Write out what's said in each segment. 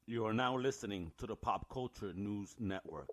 You are now listening to the Pop Culture News Network.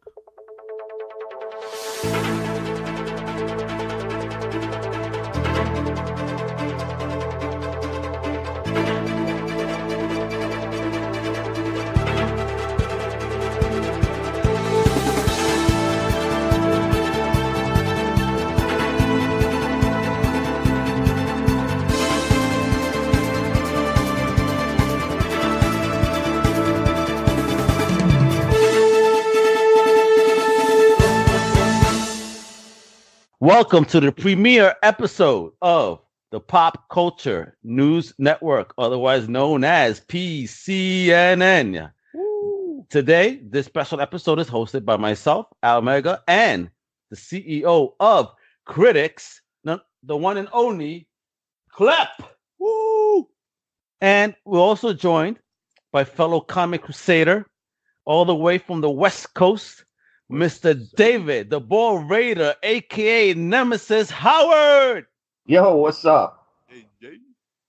Welcome to the premiere episode of the Pop Culture News Network, otherwise known as PCNN. Woo. Today, this special episode is hosted by myself, Almega, and the CEO of Critics, the one and only Clep. Woo. And we're also joined by fellow comic crusader, all the way from the West Coast, Mr. David, the Ball Raider, a.k.a. Nemesis Howard. Yo, what's up?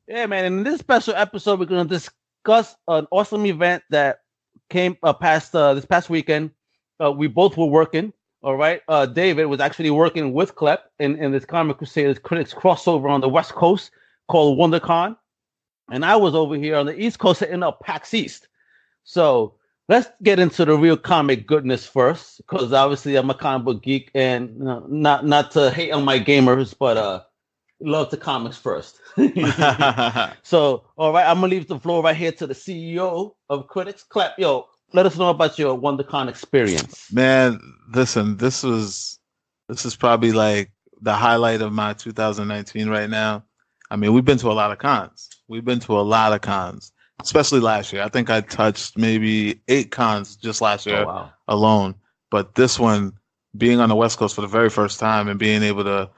Yeah, man. In this special episode, we're going to discuss an awesome event that came past this past weekend. We both were working, all right? David was actually working with Clep in this Comic Crusaders Critics crossover on the West Coast called WonderCon. And I was over here on the East Coast setting up PAX East. So let's get into the real comic goodness first, because obviously I'm a comic book geek, and not to hate on my gamers, but love the comics first. So, all right, I'm gonna leave the floor right here to the CEO of Critics. Clap, yo, let us know about your WonderCon experience. Man, listen, this is probably like the highlight of my 2019 right now. I mean, we've been to a lot of cons. Especially last year. I think I touched maybe 8 cons just last year alone. But this one, being on the West Coast for the very first time and being able to,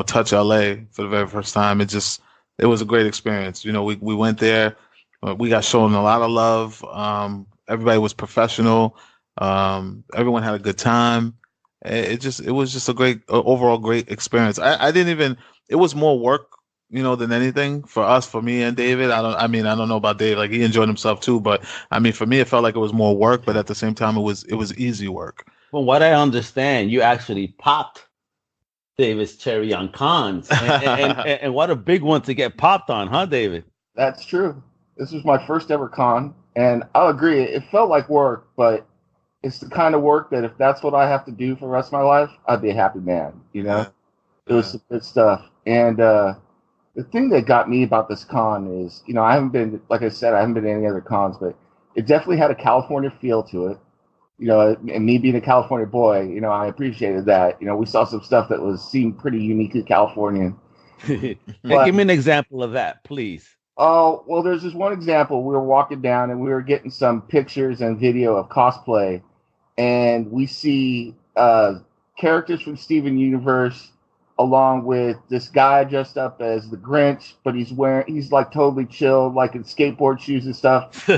touch LA for the very first time, it was a great experience. We went there, we got shown a lot of love. Everybody was professional. Everyone had a good time. It was just a overall great experience. It was more work, than anything for me and David. I don't know about Dave. Like, he enjoyed himself too, but I mean, for me, it felt like it was more work, but at the same time, it was easy work. From what I understand, you actually popped David's cherry on cons, and what a big one to get popped on, huh, David? That's true. This was my first ever con, and I'll agree, it felt like work, but it's the kind of work that if that's what I have to do for the rest of my life, I'd be a happy man, It was some good stuff. And the thing that got me about this con is, I haven't been to any other cons, but it definitely had a California feel to it. And me being a California boy, I appreciated that. We saw some stuff that seemed pretty uniquely Californian. But, give me an example of that, please. Oh, well, there's this one example. We were walking down and we were getting some pictures and video of cosplay, and we see characters from Steven Universe, along with this guy dressed up as the Grinch, but he's like totally chilled, like in skateboard shoes and stuff. So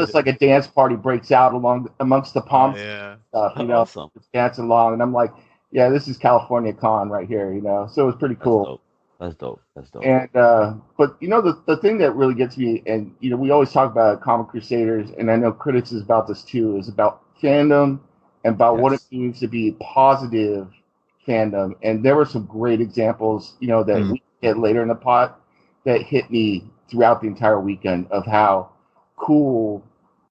it's like a dance party breaks out amongst the palm stuff, Awesome. It's dancing along, and I'm like, yeah, this is California Con right here, So it was pretty cool. That's dope. And but the thing that really gets me, and we always talk about Comic Crusaders, and I know Critics is about this too, is about fandom and about what it means to be positive fandom. And there were some great examples, that we get later in the pot that hit me throughout the entire weekend of how cool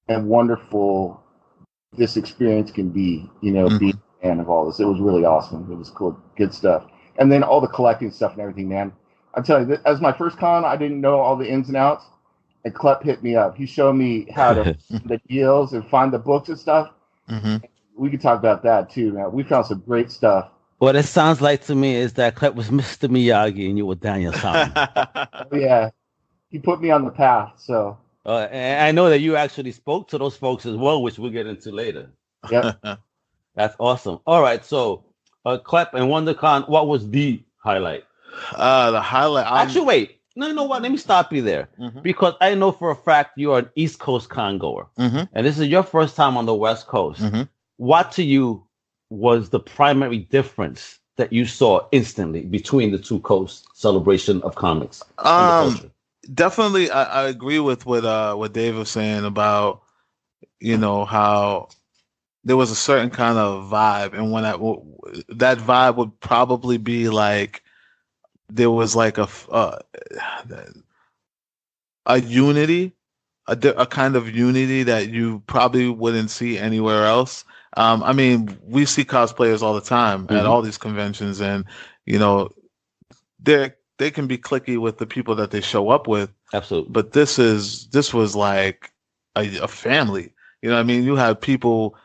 and wonderful this experience can be, being a fan of all this. It was really awesome. It was cool, good stuff. And then all the collecting stuff and everything, man. I'm telling you, as my first con, I didn't know all the ins and outs, and Klep hit me up. He showed me how to the deals and find the books and stuff. Mm-hmm. We could talk about that too, man. We found some great stuff. What it sounds like to me is that Klep was Mr. Miyagi and you were Daniel San. Yeah, he put me on the path. So and I know that you actually spoke to those folks as well, which we'll get into later. Yep. That's awesome. All right, so Klep and WonderCon, what was the highlight? The highlight. Actually, wait. No, you know what? Let me stop you there, because I know for a fact you are an East Coast con goer, and this is your first time on the West Coast. What to you was the primary difference that you saw instantly between the two coasts celebration of comics? Definitely, I agree with what Dave was saying about how there was a certain kind of vibe, and when that vibe would probably be like there was like a unity, a kind of unity that you probably wouldn't see anywhere else. I mean, we see cosplayers all the time at all these conventions, and you know, they can be cliquey with the people that they show up with. Absolutely. But this was like a family. You know what I mean? You have people,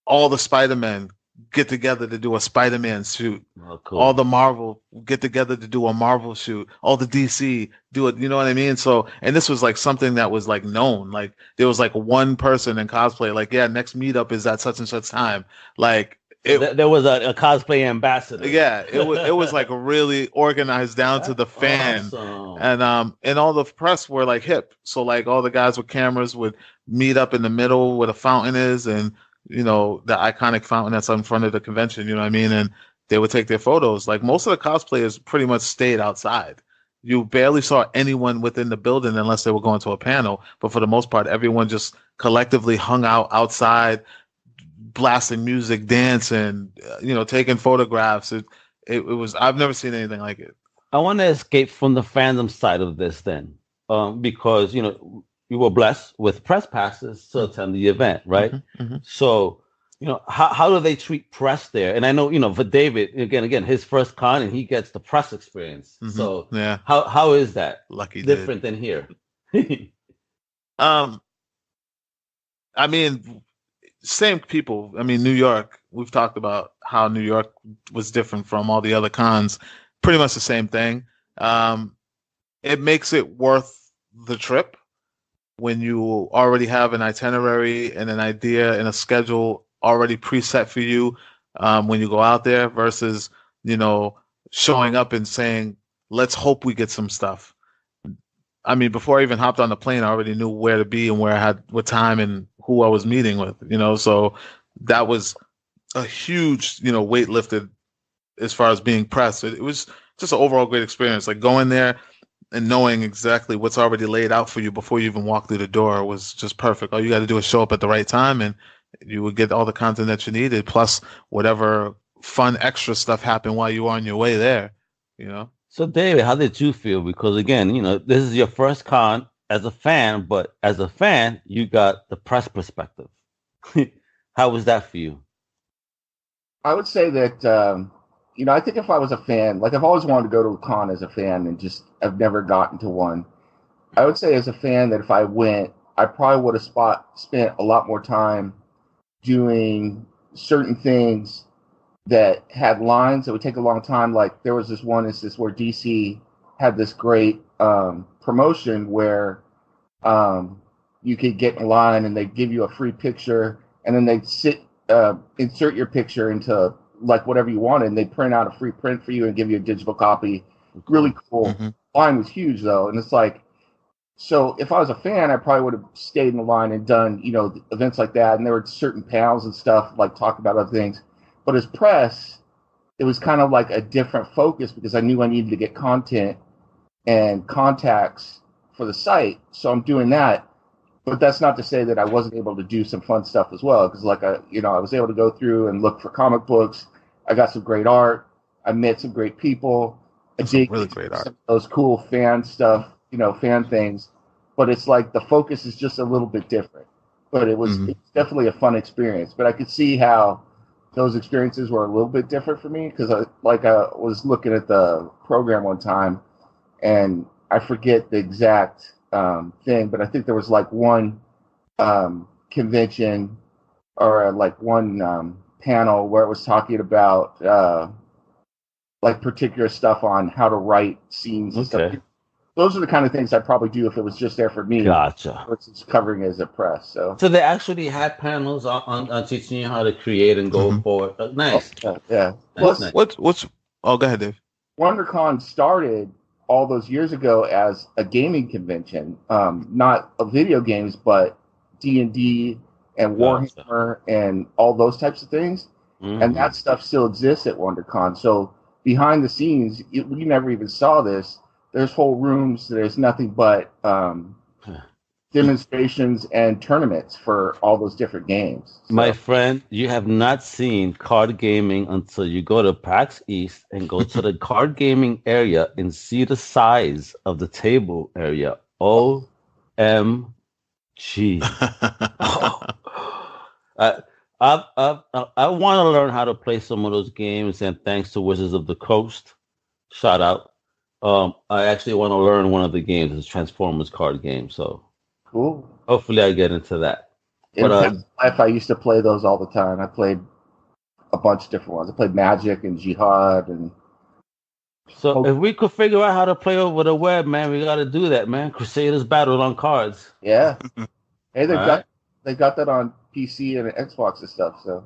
all the Spider-Men get together to do a Spider-Man shoot. Oh, cool. All the Marvel get together to do a Marvel shoot. All the DC do it. You know what I mean? So, and this was like something that was like known. Like there was like one person in cosplay. Like, yeah, next meetup is at such and such time. Like there was a cosplay ambassador. Yeah, it was like really organized down to the fan. Awesome. And all the press were like hip. So like all the guys with cameras would meet up in the middle where the fountain is, and the iconic fountain that's in front of the convention, you know what I mean? And they would take their photos. Like most of the cosplayers pretty much stayed outside. You barely saw anyone within the building unless they were going to a panel. But for the most part, everyone just collectively hung out outside, blasting music, dancing, taking photographs. It was, I've never seen anything like it. I want to escape from the fandom side of this then, because, you were blessed with press passes to attend the event, right? So, how do they treat press there? And I know, for David, again, his first con, and he gets the press experience. So yeah, how is that lucky different than here? I mean, same people. I mean, New York, we've talked about how New York was different from all the other cons. Pretty much the same thing. It makes it worth the trip when you already have an itinerary and an idea and a schedule already preset for you when you go out there versus, showing up and saying, let's hope we get some stuff. I mean, before I even hopped on the plane, I already knew where to be and what time and who I was meeting with, so that was a huge, weight lifted as far as being pressed. It was just an overall great experience. Like going there and knowing exactly what's already laid out for you before you even walk through the door was just perfect. All you got to do is show up at the right time and you would get all the content that you needed, plus whatever fun extra stuff happened while you were on your way there, So David, how did you feel? Because again, this is your first con as a fan, but as a fan, you got the press perspective. How was that for you? I would say that, I think if I was a fan, like I've always wanted to go to a con as a fan and just I've never gotten to one. I would say as a fan that if I went, I probably would have spent a lot more time doing certain things that had lines that would take a long time. Like there was this one instance where DC had this great promotion where you could get in line and they'd give you a free picture and then they'd insert your picture into like whatever you wanted, and they print out a free print for you and give you a digital copy. Really cool. Line was huge though, and it's like, so if I was a fan, I probably would have stayed in the line and done events like that, and there were certain panels and stuff like talking about other things. But as press, it was kind of like a different focus because I knew I needed to get content and contacts for the site, so I'm doing that. But that's not to say that I wasn't able to do some fun stuff as well, because like I was able to go through and look for comic books. I got some great art. I met some great people. I dig really great art. Those cool fan stuff, fan things. But it's like the focus is just a little bit different. But it's definitely a fun experience. But I could see how those experiences were a little bit different for me because I was looking at the program one time, and I forget the exact thing, but I think there was like one convention or like one panel where it was talking about like particular stuff on how to write scenes and stuff. Those are the kind of things I'd probably do if it was just there for me. Gotcha. Versus covering it as a press. So they actually had panels on teaching you how to create and go forward. Nice. Yeah. Nice. What's? Oh, go ahead, Dave. WonderCon started all those years ago as a gaming convention, not of video games, but D&D and Warhammer and all those types of things. And that stuff still exists at WonderCon. So behind the scenes, we never even saw this. There's whole rooms. There's nothing but demonstrations and tournaments for all those different games. So. My friend, you have not seen card gaming until you go to PAX East and go to the card gaming area and see the size of the table area. OMG. I, I want to learn how to play some of those games, and thanks to Wizards of the Coast, shout out. I actually want to learn one of the games, it's Transformers card game. So cool. Hopefully, I get into that. In past life, I used to play those all the time. I played a bunch of different ones. I played Magic and Jihad and. So if we could figure out how to play over the web, man, we got to do that, man. Crusaders battle on cards. Yeah. Hey, they got that on PC and Xbox and stuff. So.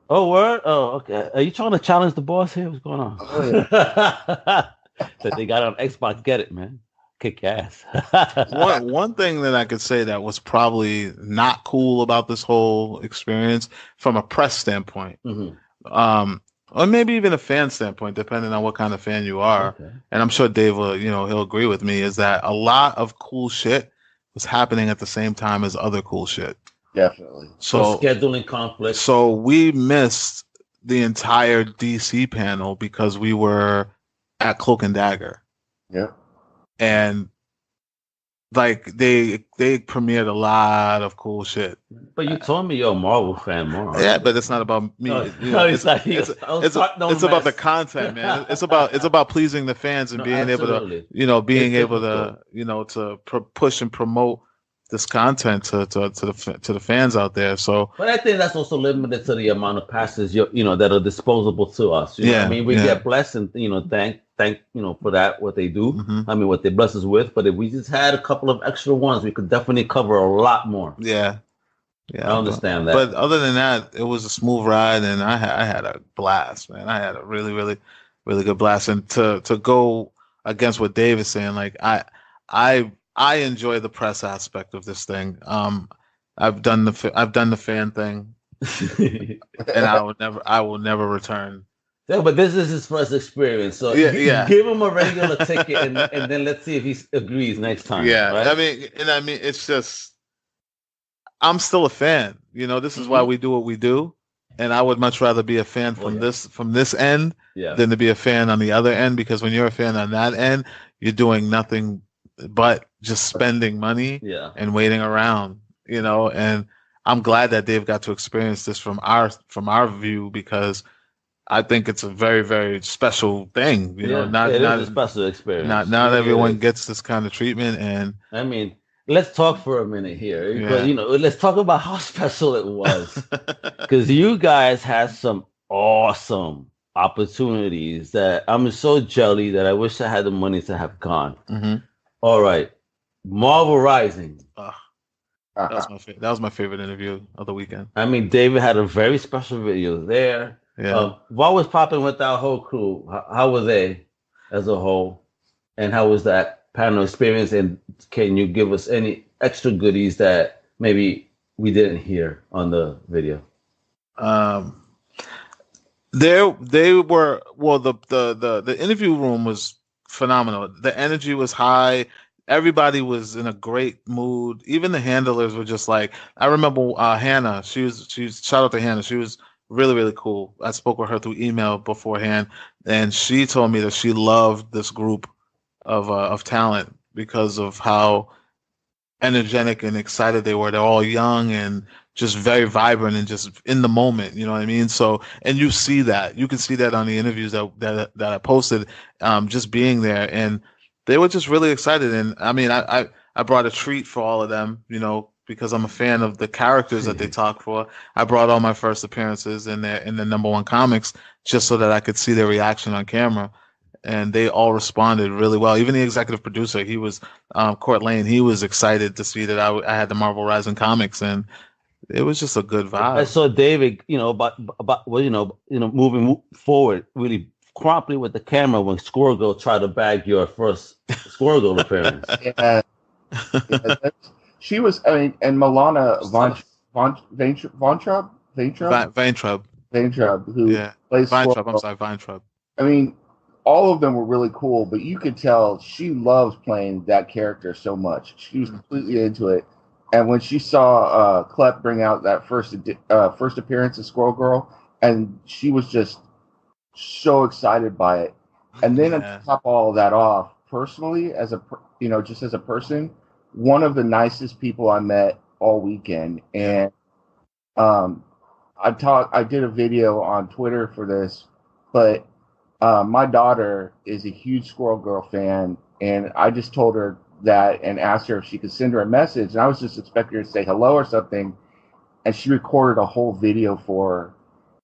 Oh, word? Oh, okay. Are you trying to challenge the boss here? What's going on? Oh, yeah. That they got on Xbox, get it, man. Kick ass. one thing that I could say that was probably not cool about this whole experience from a press standpoint, or maybe even a fan standpoint, depending on what kind of fan you are. Okay. And I'm sure Dave will, he'll agree with me, is that a lot of cool shit was happening at the same time as other cool shit. Definitely. So scheduling conflicts. So we missed the entire DC panel because we were at Cloak and Dagger. Yeah. And like they premiered a lot of cool shit. But you told me you're a Marvel fan, more. Yeah, but it's not about me. It's about the content, man. It's about pleasing the fans and being absolutely. Able to push and promote this content to the fans out there. So, but I think that's also limited to the amount of passes that are disposable to us. You know what I mean, we get blessed and thank for that, what they do. Mm-hmm. I mean, what they bless us with. But if we just had a couple of extra ones, we could definitely cover a lot more. Yeah. I understand that. But other than that, it was a smooth ride, and I had a blast, man. I had a really, really, really good blast. And to go against what Dave is saying, like I enjoy the press aspect of this thing. I've done the fan thing, and I will never return. Yeah, but this is his first experience, so give him a regular ticket, and then let's see if he agrees next time. Yeah, right? I mean, it's just I'm still a fan. This is why we do what we do, and I would much rather be a fan from this end than to be a fan on the other end. Because when you're a fan on that end, you're doing nothing but just spending money and waiting around. And I'm glad that Dave got to experience this from our view, because I think it's a very, very special thing. It is a special experience. Not everyone gets this kind of treatment. And I mean, let's talk for a minute here. Because, let's talk about how special it was. Because you guys had some awesome opportunities that I'm so jelly that I wish I had the money to have gone. Mm-hmm. All right, Marvel Rising. That was my favorite interview of the weekend. I mean, David had a very special video there. Yeah. What was popping with our whole crew? How were they as a whole? And how was that panel experience? And can you give us any extra goodies that maybe we didn't hear on the video? They were, well, the interview room was phenomenal. The energy was high. Everybody was in a great mood. Even the handlers were just like, I remember Hannah. She was shout out to Hannah. She was really, really cool. I spoke with her through email beforehand, and she told me that she loved this group of talent because of how energetic and excited they were. They're all young and just very vibrant and just in the moment. You know what I mean? So, and you see that. You can see that on the interviews that I posted, just being there. And they were just really excited. And I mean, I brought a treat for all of them, because I'm a fan of the characters that they talk for. I brought all my first appearances in the number one comics just so that I could see their reaction on camera. And they all responded really well. Even the executive producer, he was Court Lane. He was excited to see that I had the Marvel Rising comics, and it was just a good vibe. I saw David, about moving forward really promptly with the camera when Squirrel Girl tried to bag your first Squirrel Girl appearance. Yeah. She was, and Milana Vaintrub, who plays Vaintrub. I'm sorry, Vaintrub. I mean, all of them were really cool, but you could tell she loves playing that character so much. She was completely into it, And when she saw Klep bring out that first appearance of Squirrel Girl, and she was just so excited by it. And then to top all of that off, personally, just as a person, one of the nicest people I met all weekend. And I did a video on Twitter for this, but my daughter is a huge Squirrel Girl fan, and I just told her that and asked her if she could send her a message. And I was just expecting her to say hello or something, and she recorded a whole video for her.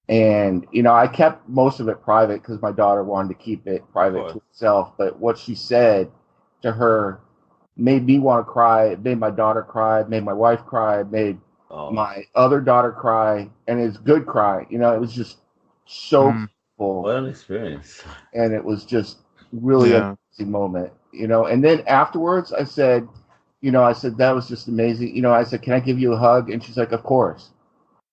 And, I kept most of it private because my daughter wanted to keep it private to herself. But what she said to her made me want to cry. It made my daughter cry. It made my wife cry. It made my other daughter cry. And it's good cry. It was just so beautiful. What an experience. And it was just really an amazing moment. And then afterwards I said, that was just amazing. I said, can I give you a hug? And she's like, of course.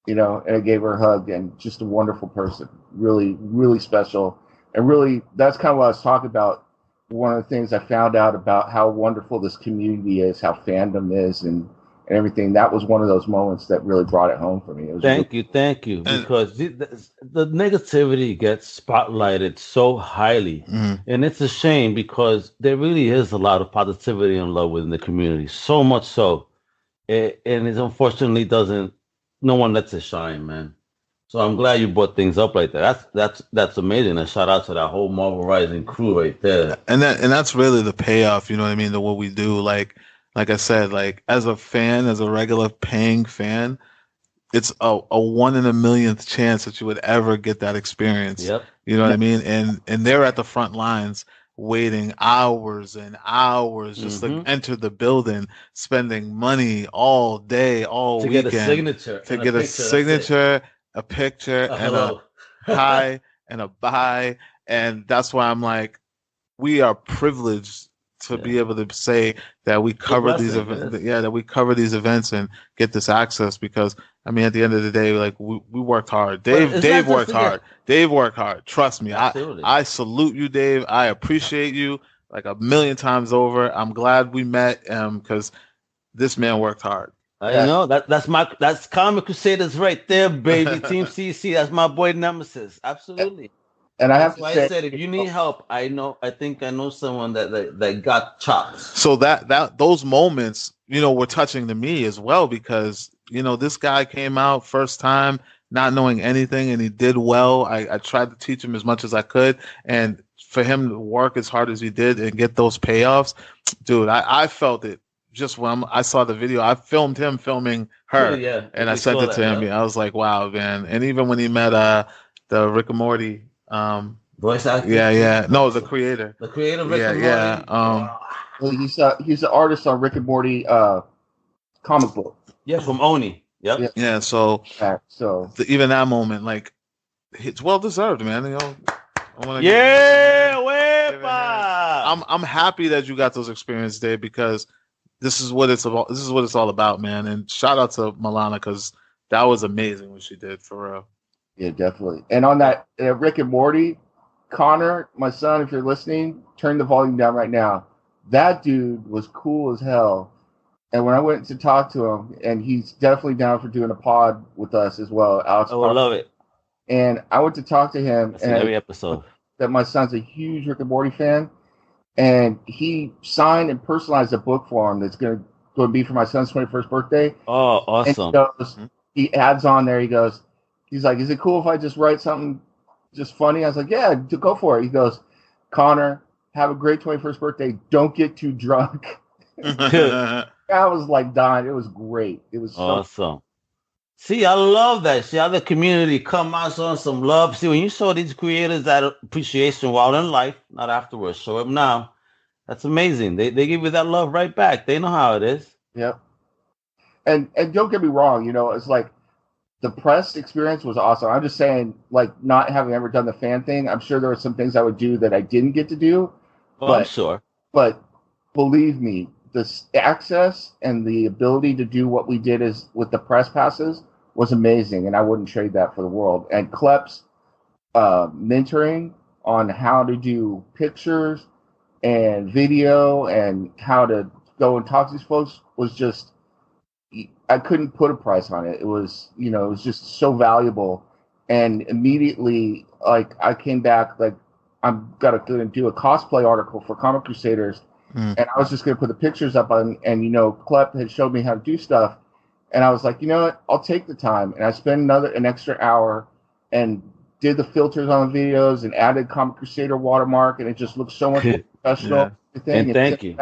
And I gave her a hug, and just a wonderful person, really, really special. And really, that's kind of what I was talking about. One of the things I found out about how wonderful this community is, how fandom is, and everything. That was one of those moments that really brought it home for me. Thank you. Because the negativity gets spotlighted so highly. And it's a shame because there really is a lot of positivity and love within the community. So much so. And it unfortunately doesn't. No one lets it shine, man. So I'm glad you brought things up like that. That's amazing. And shout out to that whole Marvel Rising crew right there. And that's really the payoff. You know what I mean? To what we do. Like I said, like as a fan, as a regular paying fan, it's a 1 in a millionth chance that you would ever get that experience. Yep. You know what I mean? And they're at the front lines, waiting hours and hours just to enter the building, spending money all day, all weekend get a signature, a picture, and a hi and a bye. And that's why I'm like, we are privileged to be able to say that we cover these events. That we cover these events and get this access, because I mean, at the end of the day, like we worked hard. Dave worked hard. Dave worked hard. Trust me. I salute you, Dave. I appreciate you like a million times over. I'm glad we met because this man worked hard. I know that's Comic Crusaders right there, baby. Team CC. That's my boy Nemesis. Absolutely. And I have to say, I said, if you need help, I think I know someone that got chops. So that those moments, were touching to me as well, because this guy came out first time, not knowing anything, and he did well. I tried to teach him as much as I could, and for him to work as hard as he did and get those payoffs, dude, I felt it. Just when I saw the video, I filmed him filming her, and I sent it to him. Yeah. I was like, wow, man. And even when he met the Rick and Morty voice actor. Yeah. No, the creator. The creator of Rick and Morty. He's the artist on Rick and Morty comic book. Yeah, from Oni. Yep. Yeah. So even that moment, like, it's well deserved, man. I'm happy that you got those experiences there, because this is what it's about. This is what it's all about, man. And shout out to Milana, because that was amazing what she did, for real. Yeah, definitely. And on that Rick and Morty, Connor, my son, if you're listening, turn the volume down right now. That dude was cool as hell. And when I went to talk to him, and he's definitely down for doing a pod with us as well, Alex. Oh, I love it. And I went to talk to him, and every episode that my son's a huge Rick and Morty fan, and he signed and personalized a book for him that's going to be for my son's 21st birthday. Oh, awesome! And he adds on there. He's like, is it cool if I just write something just funny? I was like, yeah, go for it. He goes, Connor, have a great 21st birthday. Don't get too drunk. I was like dying. It was great. It was awesome. See, I love that. See how the community come out showing some love. See, when you show these creators that appreciation while in life, not afterwards, show them now. That's amazing. They give you that love right back. They know how it is. Yep. And don't get me wrong, it's like, the press experience was awesome. I'm just saying, like, not having ever done the fan thing, I'm sure there were some things I would do that I didn't get to do. I'm sure. But believe me, the access and the ability to do what we did with the press passes was amazing, and I wouldn't trade that for the world. And Klep's mentoring on how to do pictures and video and how to go and talk to these folks was just I couldn't put a price on it. It was, it was just so valuable. And immediately, like, I came back, like, I'm going to do a cosplay article for Comic Crusaders. And I was just going to put the pictures up on, and, Klep had showed me how to do stuff. And I was like, you know what? I'll take the time. And I spent an extra hour and did the filters on the videos and added Comic Crusader watermark. And it just looked so much more professional. And thank you.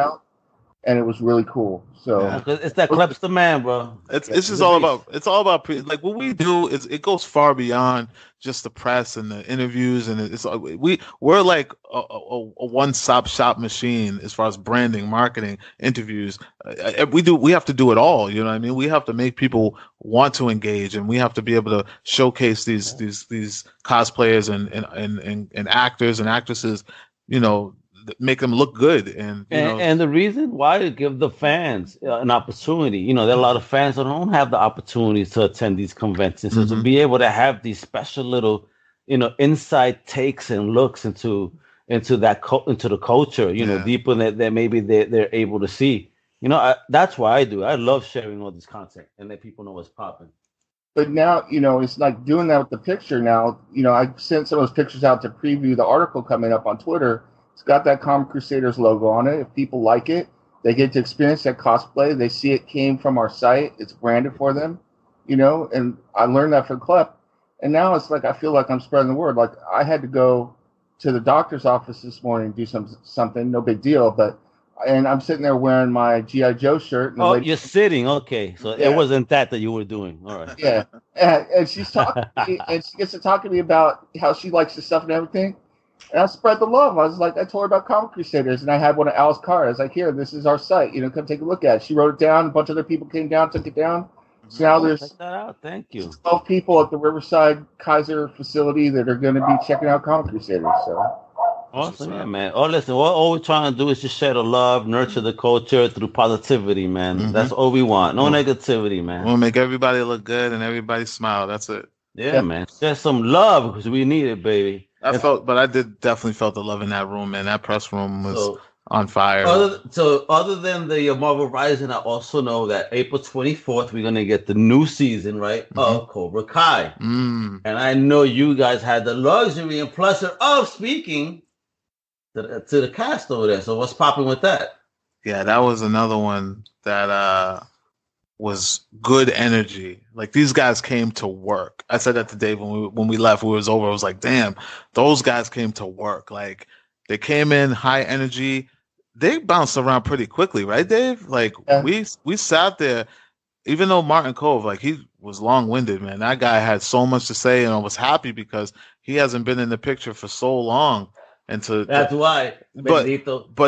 And it was really cool. So it's that Klep's the man, bro. It's just all about like what we do is it goes far beyond just the press and the interviews, and we're like a one-stop shop machine as far as branding, marketing, interviews. We have to do it all. You know what I mean? We have to make people want to engage, and we have to be able to showcase these cosplayers and actors and actresses. Make them look good, and the reason why to give the fans an opportunity. There are a lot of fans that don't have the opportunity to attend these conventions, so to be able to have these special little, inside takes and looks into the culture, deeper that maybe they're able to see. That's why I do. I love sharing all this content and let people know what's popping. But now, it's like doing that with the picture. Now, I sent some of those pictures out to preview the article coming up on Twitter. It's got that Comic Crusaders logo on it. If people like it, they get to experience that cosplay. They see it came from our site. It's branded for them, and I learned that from Klep. And now it's like I feel like I'm spreading the word. Like I had to go to the doctor's office this morning and do something, no big deal. And I'm sitting there wearing my G.I. Joe shirt. And you're sitting. Okay. So it wasn't that you were doing. All right. Yeah. And she's talking to me, and she gets to talk to me about how she likes the stuff and everything. And I spread the love. I was like, I told her about Comic Crusaders, and I had one of Al's cards. I was like, here, this is our site. Come take a look at it. She wrote it down. A bunch of other people came down, took it down. So now there's check that out. Thank you. 12 people at the Riverside Kaiser facility that are going to be checking out Comic Crusaders. So awesome, yeah, man. Oh, listen, all we're trying to do is just share the love, nurture the culture through positivity, man. That's all we want. No negativity, man. We'll make everybody look good and everybody smile. That's it. Yeah, man. Share some love because we need it, baby. I definitely felt the love in that room, man. That press room was on fire. Other than the Marvel Rising, I also know that April 24th, we're going to get the new season, right, of Cobra Kai. And I know you guys had the luxury and pleasure of speaking to the cast over there. So what's popping with that? Yeah, that was another one that was good energy. Like these guys came to work. I said that to Dave when we left. When it was over, I was like, damn, those guys came to work. Like they came in high energy. They bounced around pretty quickly, right, Dave? Like we sat there, even though Martin Cove, like he was long-winded, man. That guy had so much to say, and I was happy because he hasn't been in the picture for so long. And that's why. But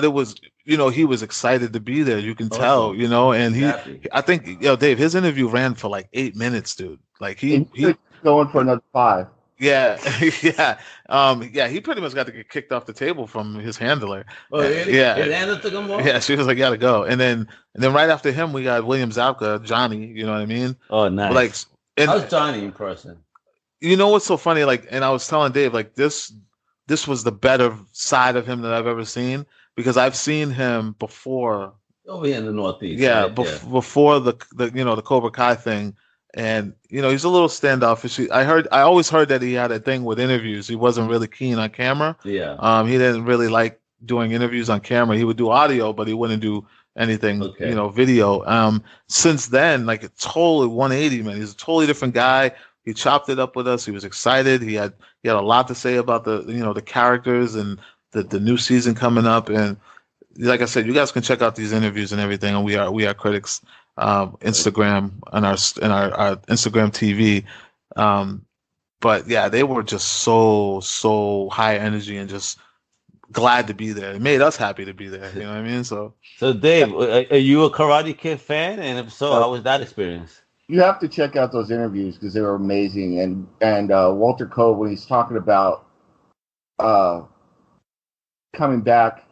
it was, he was excited to be there. You can tell, and I think, Dave, his interview ran for like 8 minutes, dude. Like he going for another 5. Yeah, he pretty much got to get kicked off the table from his handler. Oh, really? Yeah, his handler took him off. Yeah, she was like, "Gotta go." And then right after him, we got William Zabka, Johnny. You know what I mean? Oh, nice. Like, how's Johnny in person? You know what's so funny? Like, and I was telling Dave, like this was the better side of him that I've ever seen because I've seen him before over here in the Northeast. Yeah, right? Before the the Cobra Kai thing. And he's a little standoffish. I always heard that he had a thing with interviews. He wasn't really keen on camera. Yeah. He didn't really like doing interviews on camera. He would do audio, but he wouldn't do anything, video. Since then, like a totally 180, man. He's a totally different guy. He chopped it up with us. He was excited. He had a lot to say about the characters and the new season coming up. And like I said, you guys can check out these interviews and everything. And we are critics. Instagram and our Instagram TV, but yeah, they were just so high energy and just glad to be there. It made us happy to be there. You know what I mean? So Dave, are you a Karate Kid fan? And if so, how was that experience? You have to check out those interviews because they were amazing. And Walter Cove, when he's talking about coming back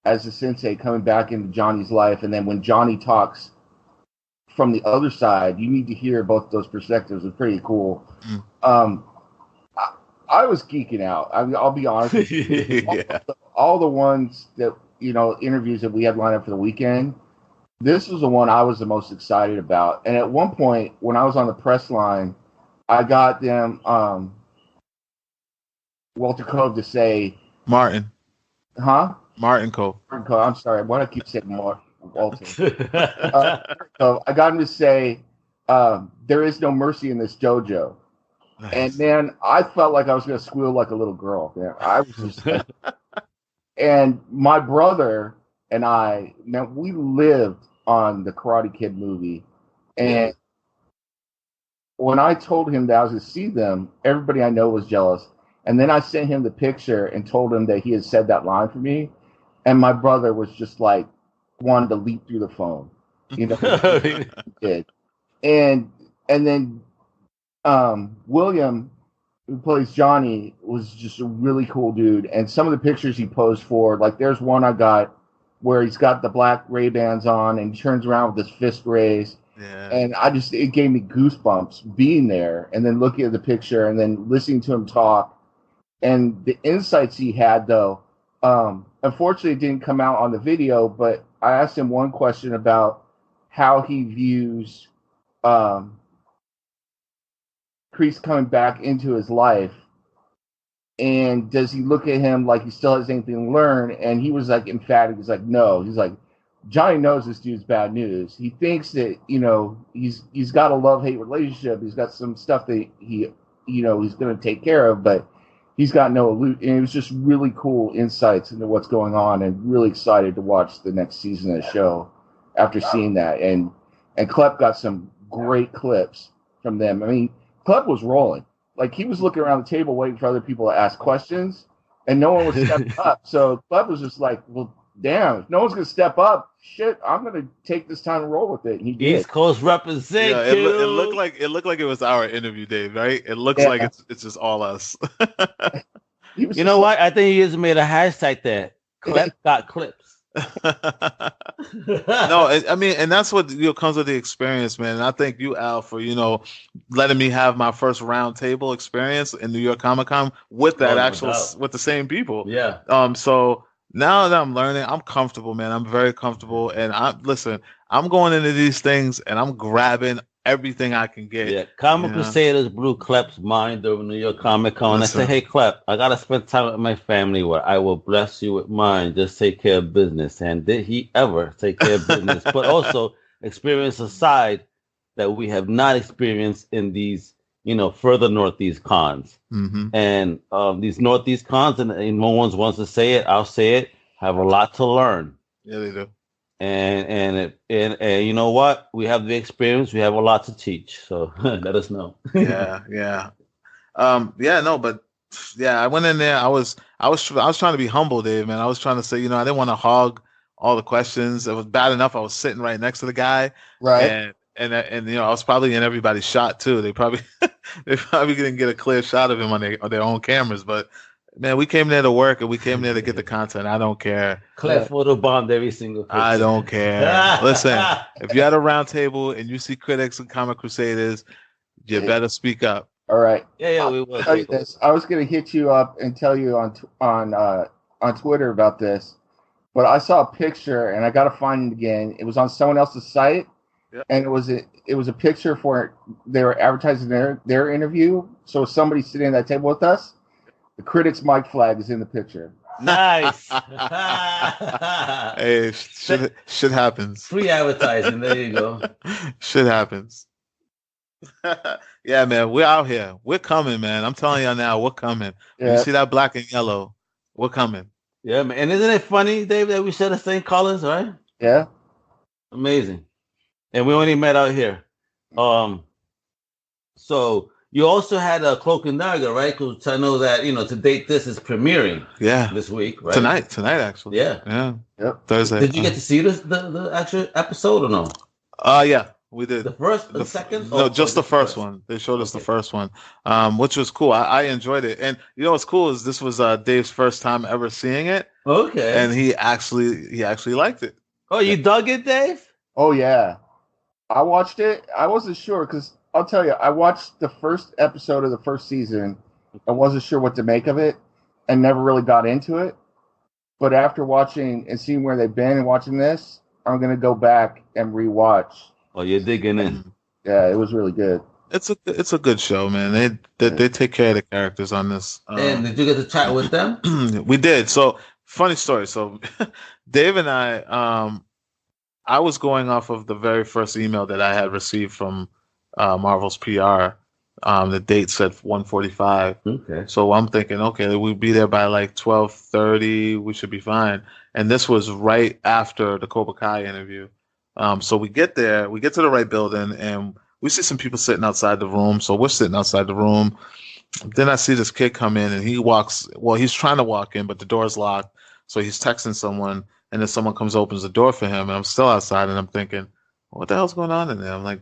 as a sensei, coming back into Johnny's life, and then when Johnny talks from the other side, you need to hear both those perspectives. It's pretty cool. I was geeking out. I'll be honest with you. All the ones that interviews that we had lined up for the weekend, This was the one I was the most excited about. And at one point, when I was on the press line, I got them Walter Cove to say Martin. Huh? Martin Cove. I'm sorry. Why do I keep saying Walter? So I got him to say, there is no mercy in this dojo. Nice. And man, I felt like I was going to squeal like a little girl. Man, I was just like, and my brother and I, man, we lived on the Karate Kid movie. And when I told him that I was going to see them, everybody I know was jealous. And then I sent him the picture and told him that he had said that line for me. And my brother was just like, wanted to leap through the phone. You know, he did. And then William, who plays Johnny, was just a really cool dude. And some of the pictures he posed for, like there's one I got where he's got the black Ray-Bans on and he turns around with his fist raised. Yeah. And it gave me goosebumps being there and then looking at the picture and then listening to him talk. And the insights he had, though, unfortunately, it didn't come out on the video, but I asked him one question about how he views Kreese coming back into his life. And does he look at him like he still has anything to learn? And he was like emphatic. He's like, no. He's like, Johnny knows this dude's bad news. He thinks that, you know, he's got a love-hate relationship. He's got some stuff that he's going to take care of, but he's got no loot. And it was just really cool insights into what's going on and really excited to watch the next season of the show after seeing that. And Klepp got some great clips from them. I mean, Klepp was rolling. Like, he was looking around the table waiting for other people to ask questions, and no one was stepping up. So Klepp was just like, well, damn, if no one's going to step up, shit, I'm going to take this time and roll with it. And he did. East Coast represent. Yeah, it looked like it was our interview, Dave, right? It looks like it's just all us. You know what? I think he just made a hashtag that Klepp got clips. No, I mean, and that's what comes with the experience, man. And I thank you, Al, for letting me have my first round table experience in New York Comic Con with that with the same people. Yeah. So now that I'm learning, I'm comfortable, man. I'm very comfortable, and I'm going into these things and I'm grabbing everything I can get. Yeah, Comic Crusaders blew Klepp's mind during New York Comic Con. I said, hey, Klepp, I got to spend time with my family where I will bless you with mine. Just take care of business. And did he ever take care of business? But also experience a side that we have not experienced in these, further Northeast cons. Mm-hmm. And these Northeast cons, and no one wants to say it, I'll say it, have a lot to learn. Yeah, they do. And you know what? We have the experience. We have a lot to teach. So let us know. Yeah. But I went in there. I was trying to be humble, Dave, man. I was trying to say, I didn't want to hog all the questions. It was bad enough I was sitting right next to the guy, right? And I was probably in everybody's shot too. They probably didn't get a clear shot of him on their own cameras, but. Man, we came there to work and we came there to get the content. I don't care. Klepp photo bombed every single picture. I don't care. Listen, if you're at a round table and you see critics and Comic Crusaders, you better speak up. All right. Yeah, we will. I'll tell you this. I was going to hit you up and tell you on Twitter about this, but I saw a picture and I got to find it again. It was on someone else's site, and it was a picture for they were advertising their interview. So somebody sitting at that table with us. The critics' mic flag is in the picture. Nice. Hey, shit happens. Free advertising. There you go. Shit happens. Yeah, man, we're out here. We're coming, man. I'm telling y'all now, we're coming. Yeah. You see that black and yellow? We're coming. Yeah, man. And isn't it funny, Dave, that we share the same colors, right? Yeah. Amazing. And we only met out here. So. You also had a Cloak and Dagger, right? Because I know that, to date this is premiering this week, right? Tonight, actually. Yeah. Yep. Thursday. Did you get to see the actual episode or no? Yeah, we did. The first, the second? No, just the first one. They showed us the first one, which was cool. I enjoyed it. And what's cool is this was Dave's first time ever seeing it. Okay. And he actually liked it. Oh, you dug it, Dave? Oh, yeah. I watched it. I wasn't sure because I'll tell you, I watched the first episode of the first season. I wasn't sure what to make of it and never really got into it. But after watching and seeing where they've been and watching this, I'm gonna go back and rewatch. Oh, you're digging in. Yeah, it was really good. It's a good show, man. They take care of the characters on this. And did you get to chat with them? We did. So funny story. So Dave and I was going off of the very first email that I had received from Marvel's PR. The date said 1:45. Okay. So I'm thinking, okay, we'll be there by like 12:30. We should be fine. And this was right after the Cobra Kai interview. So we get there, we get to the right building, and we see some people sitting outside the room. So we're sitting outside the room. Then I see this kid come in, and he's trying to walk in, but the door's locked. So he's texting someone, and then someone comes, opens the door for him, and I'm still outside, and I'm thinking, what the hell's going on in there? I'm like,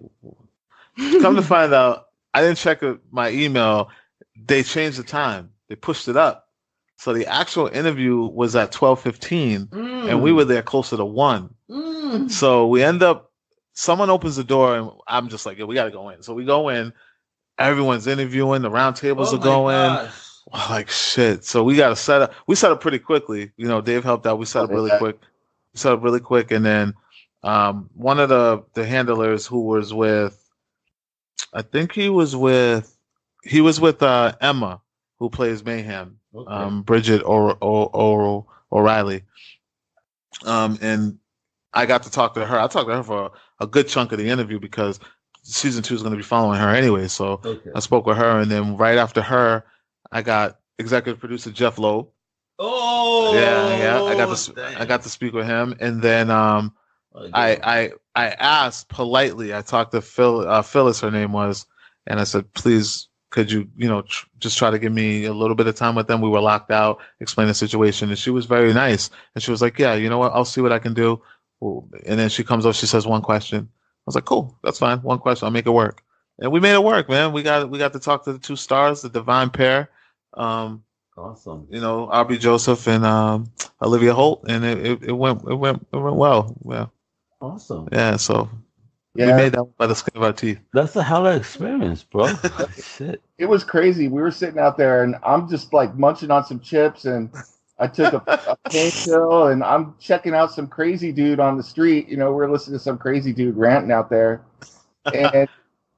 come to find out, I didn't check my email. They changed the time. They pushed it up. So the actual interview was at 12:15, and we were there closer to 1. So we end up, someone opens the door, and I'm just like, yeah, we got to go in. So we go in. Everyone's interviewing. The round tables are going. Like shit. So we got to set up. We set up pretty quickly. You know, Dave helped out. We set up really quick. And then one of the handlers who was with, I think he was with Emma, who plays Mayhem, Bridget O'Reilly. And I got to talk to her. I talked to her for a good chunk of the interview because season 2 is going to be following her anyway. So I spoke with her, and then right after her, I got executive producer Jeff Lowe. Oh, yeah. I got to speak with him, and then I asked politely. I talked to Phyllis, her name was, and I said, please, could you just try to give me a little bit of time with them? We were locked out. Explain the situation, and she was very nice, and she was like, yeah, you know what? I'll see what I can do. And then she comes up, she says one question. I was like, cool, that's fine. One question, I'll make it work. And we made it work, man. We got to talk to the 2 stars, the divine pair. Awesome. Aubrey Joseph and Olivia Holt, and it went well. Yeah. Awesome. Yeah, so we made that by the skin of our teeth. That's a hell of an experience, bro. Shit. It was crazy. We were sitting out there, and I'm just like munching on some chips, and I took a pain pill, and I'm checking out some crazy dude on the street. We're listening to some crazy dude ranting out there, and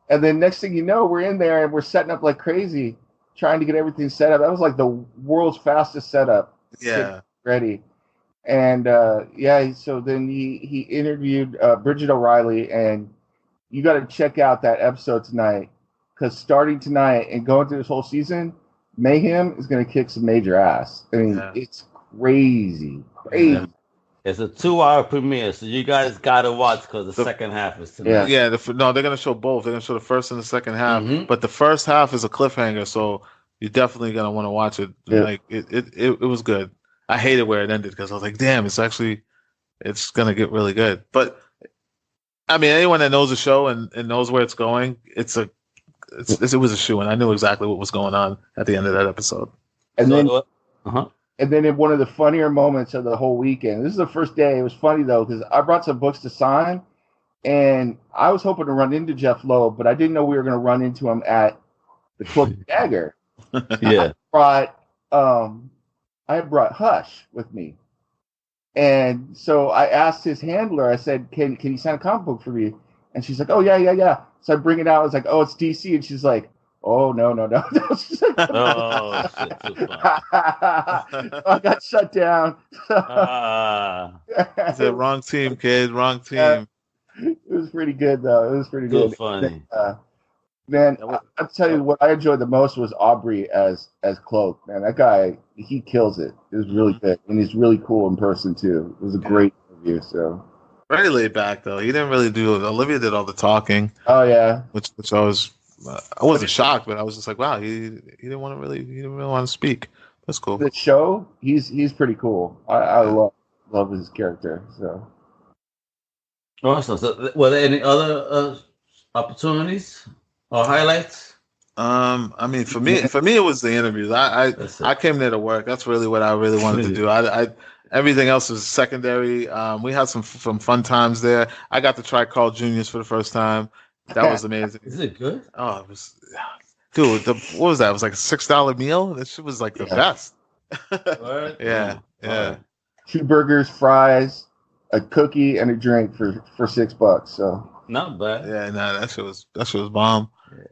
then next thing you know, we're in there and we're setting up like crazy, trying to get everything set up. That was like the world's fastest setup. Yeah. Ready. And so then he interviewed Bridget O'Reilly, and you got to check out that episode tonight, because starting tonight and going through this whole season, Mayhem is going to kick some major ass. I mean, It's crazy. Yeah. It's a 2-hour premiere, so you guys got to watch, because the second half is tonight. Yeah, they're going to show both. They're going to show the first and the second half, but the first half is a cliffhanger, so you're definitely going to want to watch it. Yeah. Like it was good. I hated where it ended, because I was like, damn, it's going to get really good. But I mean, anyone that knows the show and knows where it's going, it was a shoe, and I knew exactly what was going on at the end of that episode. And then in one of the funnier moments of the whole weekend, this is the first day. It was funny though, because I brought some books to sign, and I was hoping to run into Jeff Lowe, but I didn't know we were going to run into him at the Cloak and Dagger. Yeah, I had brought Hush with me, and so I asked his handler. I said, "Can you sign a comic book for me?" And she's like, "Oh yeah." So I bring it out. I was like, "Oh, it's DC," and she's like, "Oh no." She's like, oh shit! I got shut down. It's the wrong team, kid. Wrong team. It was pretty good though. It was pretty good. Funny. Man, I'll tell you what I enjoyed the most was Aubrey as Cloak. Man, that guy, he kills it. It was really good, and he's really cool in person too. It was a great interview. So very laid back though. He didn't really do it. Olivia did all the talking. Oh yeah, which I wasn't shocked, but I was just like, wow, he didn't really want to speak. That's cool. The show, he's pretty cool. I love his character. So awesome. So, were there any other opportunities or highlights? I mean, for me, it was the interviews. I came there to work. That's really what I really wanted to do. Everything else was secondary. We had some fun times there. I got to try Carl Jr.'s for the first time. That was amazing. Is it good? Oh, it was, dude. What was that? It was like a $6 meal. That shit was like the best. Right? Yeah. 2 burgers, fries. a cookie and a drink for $6. So not bad. Yeah, nah, that shit was bomb.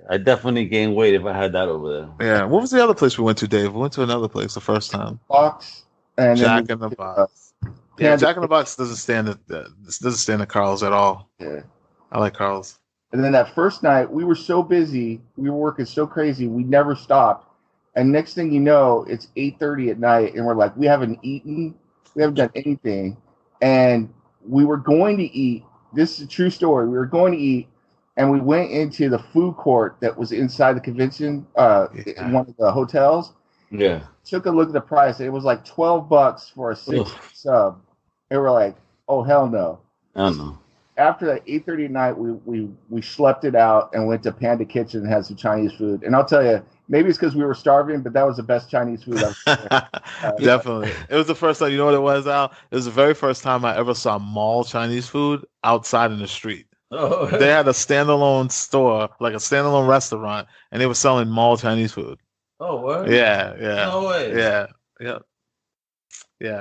I definitely gained weight if I had that over there. Yeah, what was the other place we went to, Dave? We went to another place the first time. Box and Jack in the Box. Yeah, Jack in the Box doesn't stand at Carl's at all. Yeah, I like Carl's. And then that first night, we were so busy, we were working so crazy, we never stopped. And next thing you know, it's 8:30 at night, and we're like, we haven't eaten, we haven't done anything, and we were going to eat. This is a true story. We were going to eat, and we went into the food court that was inside the convention, in one of the hotels. Yeah. Took a look at the price. It was like $12 for a 6 sub. And we're like, oh hell no. I don't know. After that 8:30 at night, we slept it out and went to Panda Kitchen and had some Chinese food. And I'll tell you, maybe it's because we were starving, but that was the best Chinese food I've ever Definitely. It was the first time. You know what it was, Al? It was the very first time I ever saw mall Chinese food outside in the street. Oh. They had a standalone store, like a standalone restaurant, and they were selling mall Chinese food. Oh, what? Yeah. No way. Yeah.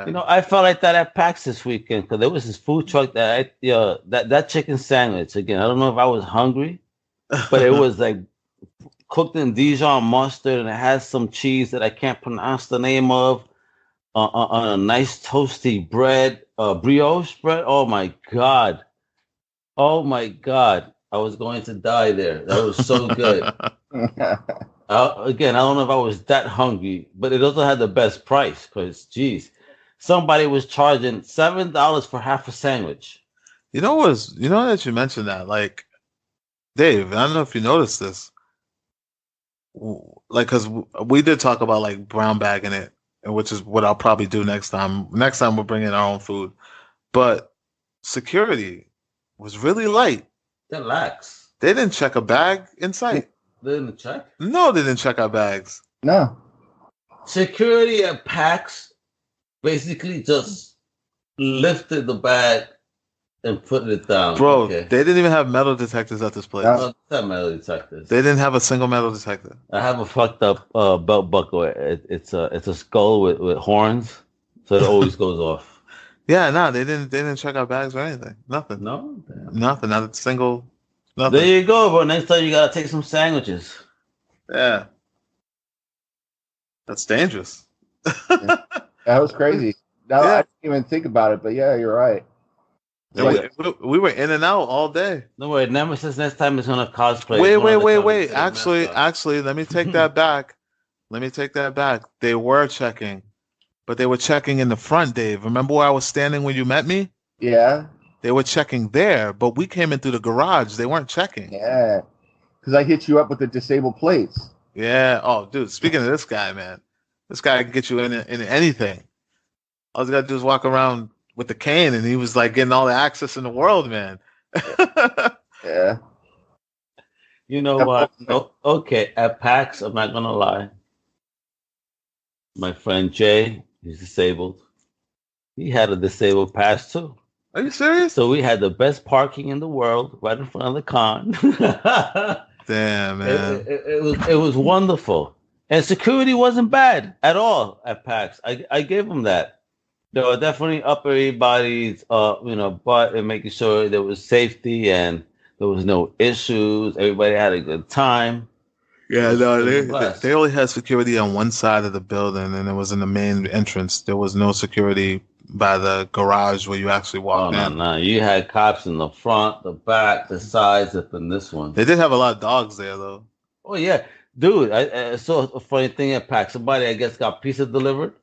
You know, I felt like that at PAX this weekend because there was this food truck that that chicken sandwich. Again, I don't know if I was hungry, but it was like cooked in Dijon mustard and it has some cheese that I can't pronounce the name of on a nice toasty bread, brioche bread. Oh my god! I was going to die there. That was so good. Again, I don't know if I was that hungry, but it also had the best price because, geez, somebody was charging $7 for half a sandwich. You know that you mentioned that, like, Dave, I don't know if you noticed this, like, because we did talk about like brown bagging it, which is what I'll probably do next time. Next time we'll bring in our own food, but security was really light. They're lax. They didn't check a bag in sight. They didn't check? No, they didn't check our bags. No. Security at PAX basically just lifted the bag and put it down. Bro, okay. They didn't even have metal detectors at this place. No, not metal detectors. They didn't have a single metal detector. I have a fucked up belt buckle. It's a skull with horns, so it always goes off. Yeah, no, they didn't check our bags or anything. Nothing. No? Damn. Nothing. Not a single. Nothing. There you go, bro. Next time you gotta take some sandwiches. Yeah. That's dangerous. That was crazy. Now I didn't even think about it, but yeah, you're right. Yeah, we were in and out all day. Don't worry, Nemesis next time is gonna cosplay. Wait. Actually, let me take that back. They were checking, but they were checking in the front, Dave. Remember where I was standing when you met me? Yeah. They were checking there, but we came in through the garage. They weren't checking. Yeah. Because I hit you up with the disabled plates. Yeah. Oh, dude, speaking of this guy, man, this guy can get you in anything. All you got to do is walk around with the cane, and he was like getting all the access in the world, man. Yeah. You know what? Okay, at PAX, I'm not going to lie. My friend Jay, he's disabled. He had a disabled pass, too. Are you serious? So we had the best parking in the world right in front of the con. Damn, man. It was wonderful. And security wasn't bad at all at PAX. I gave them that. They were definitely up everybody's butt and making sure there was safety and there was no issues. Everybody had a good time. Yeah, no, they only had security on one side of the building, and it was in the main entrance. There was no security by the garage where you actually walked in. No. You had cops in the front, the back, the sides, up in this one. They did have a lot of dogs there, though. Oh, yeah. Dude, I saw a funny thing at PAX. Somebody, I guess, got pizza delivered.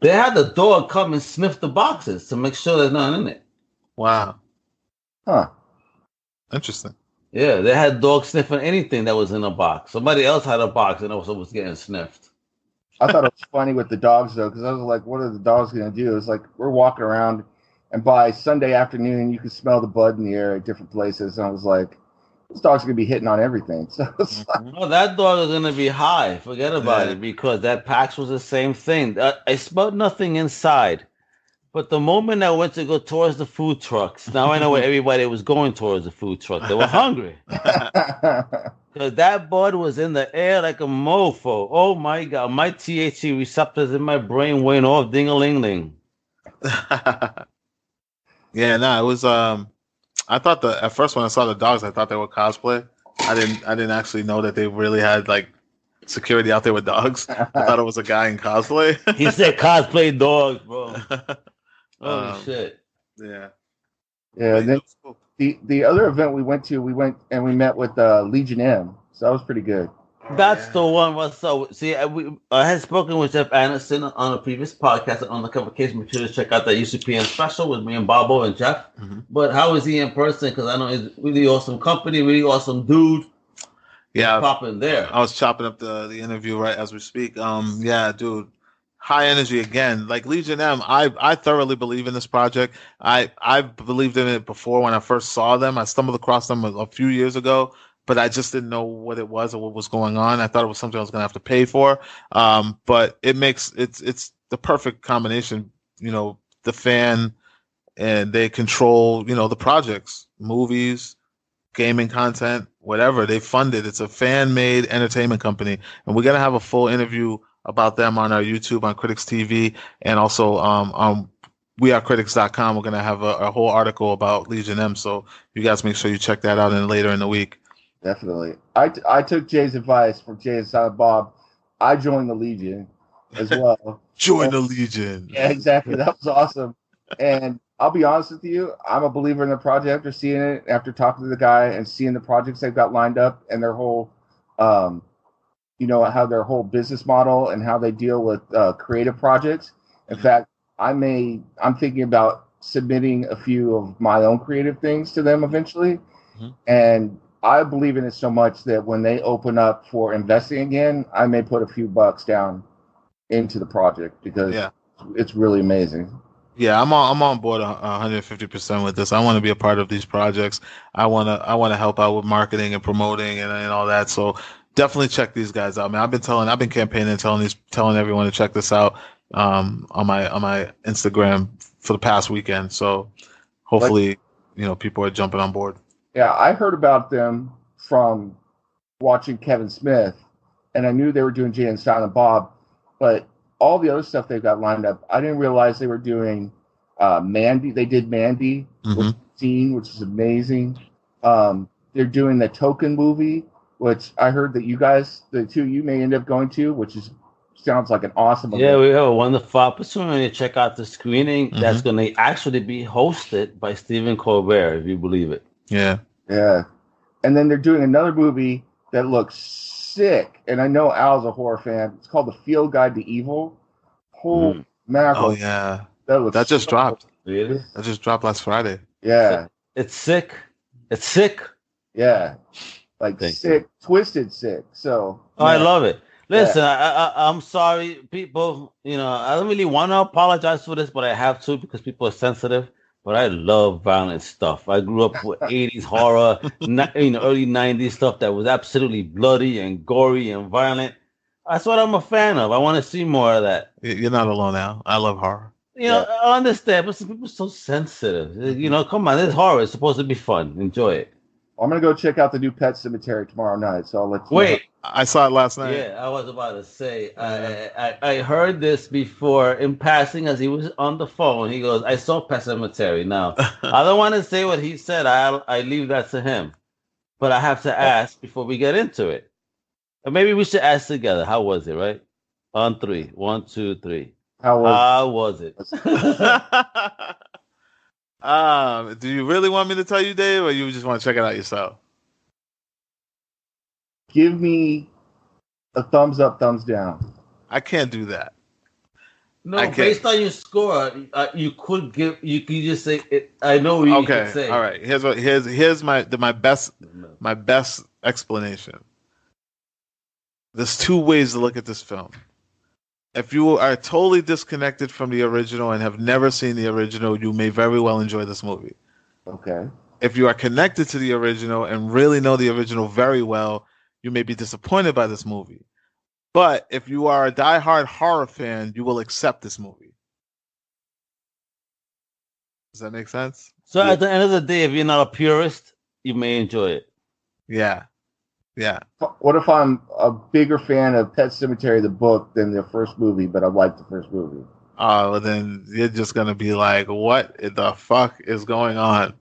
They had the dog come and sniff the boxes to make sure there's nothing in it. Wow. Huh. Interesting. Yeah, they had dogs sniffing anything that was in a box. Somebody else had a box and also was getting sniffed. I thought it was funny with the dogs, though, because I was like, what are the dogs going to do? It's like we're walking around, and by Sunday afternoon, you can smell the bud in the air at different places. And I was like, this dog's going to be hitting on everything. So it's like, oh, that dog is going to be high. Forget about it, because that PAX was the same thing. I smelled nothing inside. But the moment I went to go towards the food trucks, now I know where everybody was going towards the food truck. They were hungry. Because that bud was in the air like a mofo. Oh, my God. My THC receptors in my brain went off ding-a-ling-ling. Yeah, no, it was. I thought at first when I saw the dogs, I thought they were cosplay. I didn't actually know that they really had like security out there with dogs. I thought it was a guy in cosplay. He said cosplay dogs, bro. Holy um, shit. yeah. Yeah. And then the other event we went and we met with Legion M. So that was pretty good. That's the one. So see, I had spoken with Jeff Anderson on a previous podcast on the cover case. Make sure to check out that UCPN special with me and Bobo and Jeff. Mm-hmm. But how is he in person? Because I know he's really awesome company, really awesome dude. Yeah, popping there. I was chopping up the interview right as we speak. Yeah, dude, high energy again. Like Legion M, I thoroughly believe in this project. I believed in it before when I first saw them. I stumbled across them a few years ago, but I just didn't know what it was or what was going on. I thought it was something I was going to have to pay for. But it's the perfect combination. You know, the fan and they control. You know, the projects, movies, gaming content, whatever they fund it. It's a fan-made entertainment company, and we're gonna have a full interview about them on our YouTube on Critics TV, and also on wearecritics.com. We're gonna have a whole article about Legion M. So you guys make sure you check that out later in the week. Definitely. I took Jay's advice from Jay and Silent Bob. I joined the Legion as well. Join the Legion. Yeah, exactly. That was awesome. And I'll be honest with you, I'm a believer in the project after seeing it, after talking to the guy and seeing the projects they've got lined up and their whole, how their whole business model and how they deal with creative projects. In fact, I'm thinking about submitting a few of my own creative things to them eventually. Mm-hmm. And I believe in it so much that when they open up for investing again, I may put a few bucks down into the project because it's really amazing. Yeah, I'm on board 150% with this. I want to be a part of these projects. I want to help out with marketing and promoting and all that. So definitely check these guys out, man. I've been campaigning, telling everyone to check this out on my Instagram for the past weekend. So hopefully, people are jumping on board. Yeah, I heard about them from watching Kevin Smith, and I knew they were doing Jay and Silent Bob, but all the other stuff they've got lined up, I didn't realize they were doing Mandy. They did Mandy, mm-hmm. which is amazing. They're doing the Token movie, which I heard that you guys, the two of you, may end up going to, which sounds like an awesome event. Yeah, we have a wonderful opportunity to check out the screening that's going to actually be hosted by Stephen Colbert, if you believe it. Yeah. Yeah. And then they're doing another movie that looks sick. And I know Al's a horror fan. It's called The Field Guide to Evil. Holy mackerel. Oh, yeah. That just dropped. Really? That just dropped last Friday. Yeah. It's sick. It's sick. Yeah. Like sick, twisted sick. So. Oh, I love it. Listen, I'm sorry, people. I don't really want to apologize for this, but I have to because people are sensitive. But I love violent stuff. I grew up with 80s horror, early 90s stuff that was absolutely bloody and gory and violent. That's what I'm a fan of. I want to see more of that. You're not alone now. I love horror. I understand, but some people are so sensitive. Come on, this horror is supposed to be fun. Enjoy it. I'm going to go check out the new Pet Cemetery tomorrow night, so I'll let you know. I saw it last night. Yeah, I was about to say. I heard this before in passing as he was on the phone. He goes, I saw Pet Cemetery. Now, I don't want to say what he said. I leave that to him. But I have to ask before we get into it. Or maybe we should ask together. How was it, right? On 3. 1, 2, 3. How was it? Do you really want me to tell you, Dave, or you just want to check it out yourself? Give me a thumbs up, thumbs down. I can't do that. No, based on your score, you could just say it. I know what you could say. All right. Here's my best explanation. There's two ways to look at this film. If you are totally disconnected from the original and have never seen the original, you may very well enjoy this movie. Okay. If you are connected to the original and really know the original very well, you may be disappointed by this movie. But if you are a diehard horror fan, you will accept this movie. Does that make sense? So at the end of the day, if you're not a purist, you may enjoy it. Yeah. Yeah. What if I'm a bigger fan of Pet Sematary, the book, than the first movie, but I like the first movie? well, then you're just gonna be like, "What the fuck is going on?"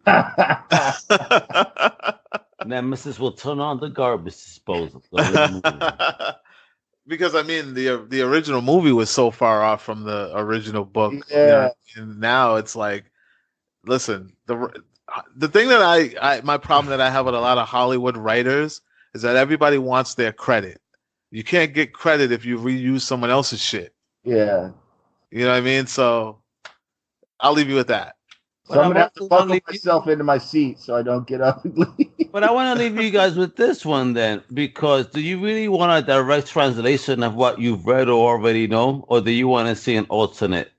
Nemesis will turn on the garbage disposal. Because I mean, the original movie was so far off from the original book. Yeah. And now it's like, listen, the thing that I my problem that I have with a lot of Hollywood writers is that everybody wants their credit. You can't get credit if you reuse someone else's shit. Yeah. You know what I mean? So I'll leave you with that. So I'm gonna have to buckle myself into my seat so I don't get up and leave. But I want to leave you guys with this one then, because do you really want a direct translation of what you've read or already know, or do you want to see an alternate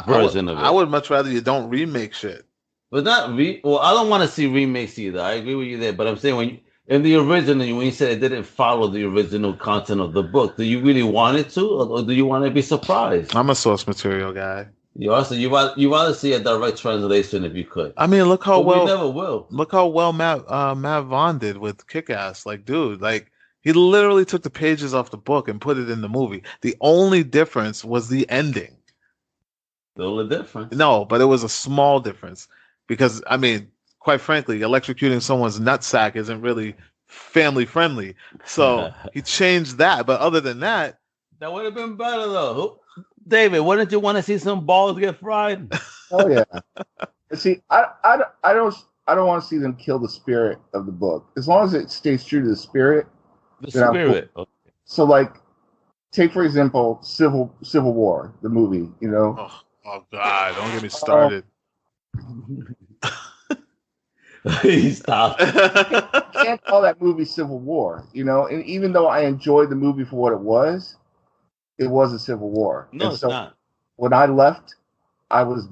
version of it? I would much rather you don't remake shit. But well, I don't want to see remakes either. I agree with you there. But I'm saying in the original, when you said it didn't follow the original content of the book, do you really want it to, or do you want to be surprised? I'm a source material guy. You rather see a direct translation if you could. I mean, look how we never will. Look how well Matt Vaughn did with Kick-Ass. Like, dude, like he literally took the pages off the book and put it in the movie. The only difference was the ending. The only difference? No, but it was a small difference because I mean, quite frankly, electrocuting someone's nutsack isn't really family friendly. So he changed that. But other than that, that would have been better though. David, wouldn't you want to see some balls get fried? Oh yeah. See, I don't want to see them kill the spirit of the book. As long as it stays true to the spirit. The spirit. Okay. So, like, take for example, Civil War, the movie. You know. Oh God! Don't get me started. He stopped. You can't call that movie Civil War. You know, and even though I enjoyed the movie for what it was a Civil War. No, it's not. When I left, I was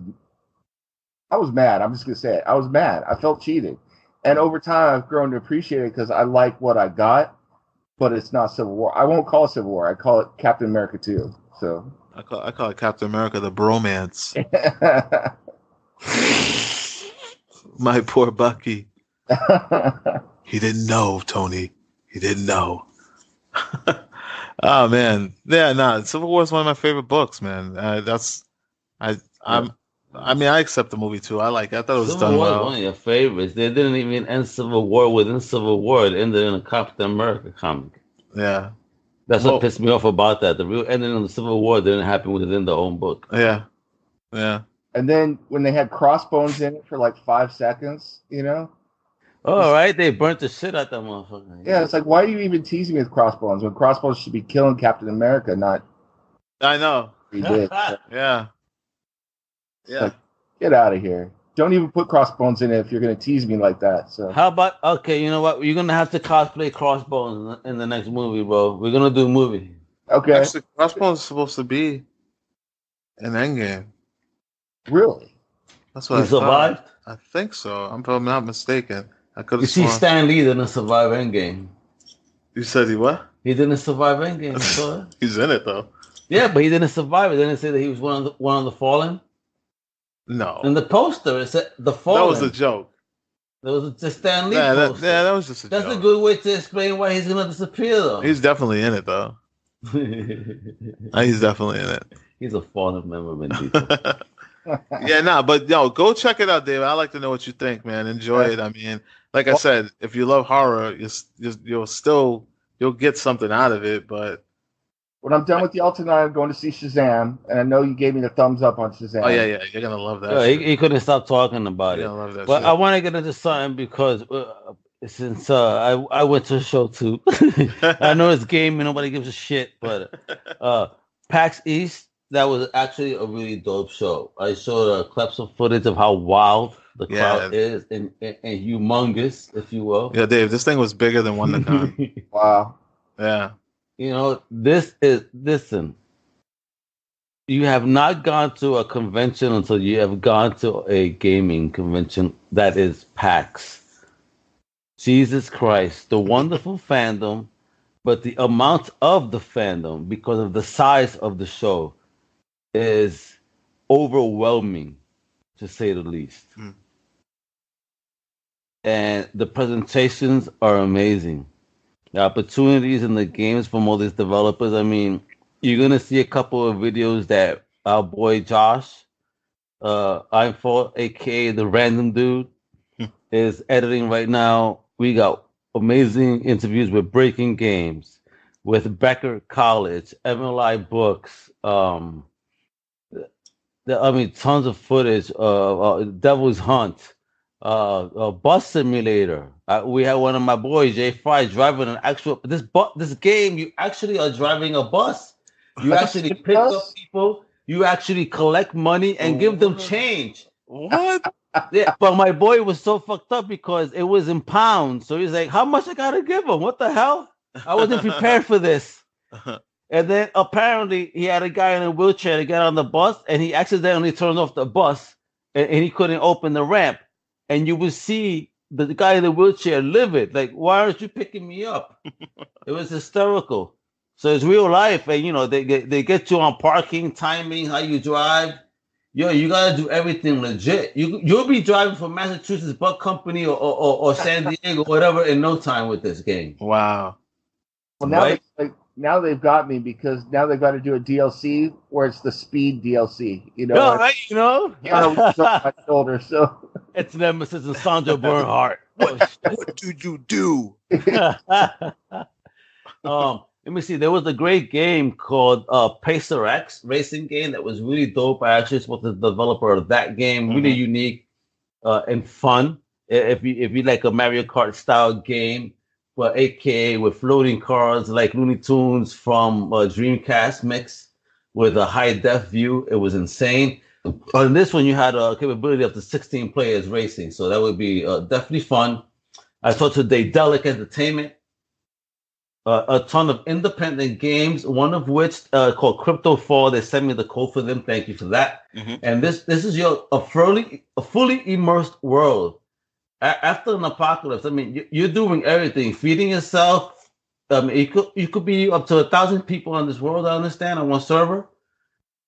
mad. I'm just gonna say it. I was mad. I felt cheated, and over time, I've grown to appreciate it because I like what I got. But it's not Civil War. I won't call it Civil War. I call it Captain America 2. So I call it Captain America: The Bromance. My poor Bucky. He didn't know, Tony. He didn't know. Oh man, yeah, Civil War is one of my favorite books, man. I accept the movie too. I like it. I thought it was Civil done War well. Is one of your favorites. They didn't even end Civil War within Civil War. It ended in a Captain America comic. Yeah, that's what pissed me off about that. The real ending of the Civil War didn't happen within their own book. Yeah. And then when they had Crossbones in it for like 5 seconds, you know. All right, they burnt the shit out that motherfucker. Yeah, it's like, why are you even teasing me with Crossbones when Crossbones should be killing Captain America, not? I know. He did. Yeah. Like, get out of here! Don't even put Crossbones in it if you're gonna tease me like that. So how about you know what? You're gonna have to cosplay Crossbones in the next movie, bro. We're gonna do a movie. Okay. Actually, Crossbones is supposed to be an Endgame. Really? That's what he survived. I think so. I'm probably not mistaken. I could have. You see, Stan Lee didn't survive Endgame. You said he what? He didn't survive Endgame. So. He's in it though. Yeah, but he didn't survive it. Didn't say that he was one of the fallen. No. In the poster, it said the fallen. That was a joke. That was just Stan Lee poster. That was just a joke. That's a good way to explain why he's gonna disappear, though. He's definitely in it, though. He's definitely in it. He's a fallen member of Mendito. Yeah, but go check it out, David. I like to know what you think, man. Enjoy it. I mean, like I said, if you love horror, you'll get something out of it. But when I'm done with y'all tonight, I'm going to see Shazam, and I know you gave me the thumbs up on Shazam. Oh yeah, you're gonna love that. Yeah, he couldn't stop talking about it. Love that but shit. I want to get into something because since I went to the show too, I know it's gaming, nobody gives a shit. But PAX East, that was actually a really dope show. I showed clips of footage of how wild the crowd is and humongous, if you will. Yeah, Dave, this thing was bigger than WonderCon. Wow. Yeah. You know, listen, you have not gone to a convention until you have gone to a gaming convention that is PAX. Jesus Christ, the wonderful fandom, but the amount of the fandom, because of the size of the show, is overwhelming, to say the least. Mm. And the presentations are amazing. The opportunities in the games from all these developers. I mean, you're going to see a couple of videos that our boy Josh, I'm for aka the random dude, is editing right now. We got amazing interviews with Breaking Games, with Becker College, MLI Books. I mean, tons of footage. Devil's Hunt, Bus Simulator. We had one of my boys, Jay Fry, driving an actual this game. You actually are driving a bus. You actually pick up people. You actually collect money and give them change. What? Yeah, but my boy was so fucked up because it was in pounds. So he's like, "How much I gotta give him? What the hell? I wasn't prepared for this." And then apparently he had a guy in a wheelchair to get on the bus, and he accidentally turned off the bus, and he couldn't open the ramp. And you would see the guy in the wheelchair livid, like, "Why aren't you picking me up?" It was hysterical. So it's real life, and they get you on parking, timing, how you drive. Yo, you gotta do everything legit. You'll be driving from Massachusetts Buck Company or San Diego, whatever, in no time with this game. Wow. Well, now they've got me because now they've got to do a DLC where it's the speed DLC. Yeah, right. My shoulder. So it's Nemesis and Sandra Bernhardt. What did you do? Let me see. There was a great game called Pacer X racing game that was really dope. I actually spoke to the developer of that game. Really unique and fun. If you like a Mario Kart style game, but AKA with floating cars like Looney Tunes from Dreamcast mix with a high def view. It was insane. On this one, you had a capability up to 16 players racing, so that would be definitely fun. I talked to Daedalic Entertainment. A ton of independent games, one of which called Crypto Fall. They sent me the code for them. Thank you for that. And this is a fully immersed world. After an apocalypse, I mean, you're doing everything, feeding yourself. You could be up to 1,000 people on this world. I understand on one server,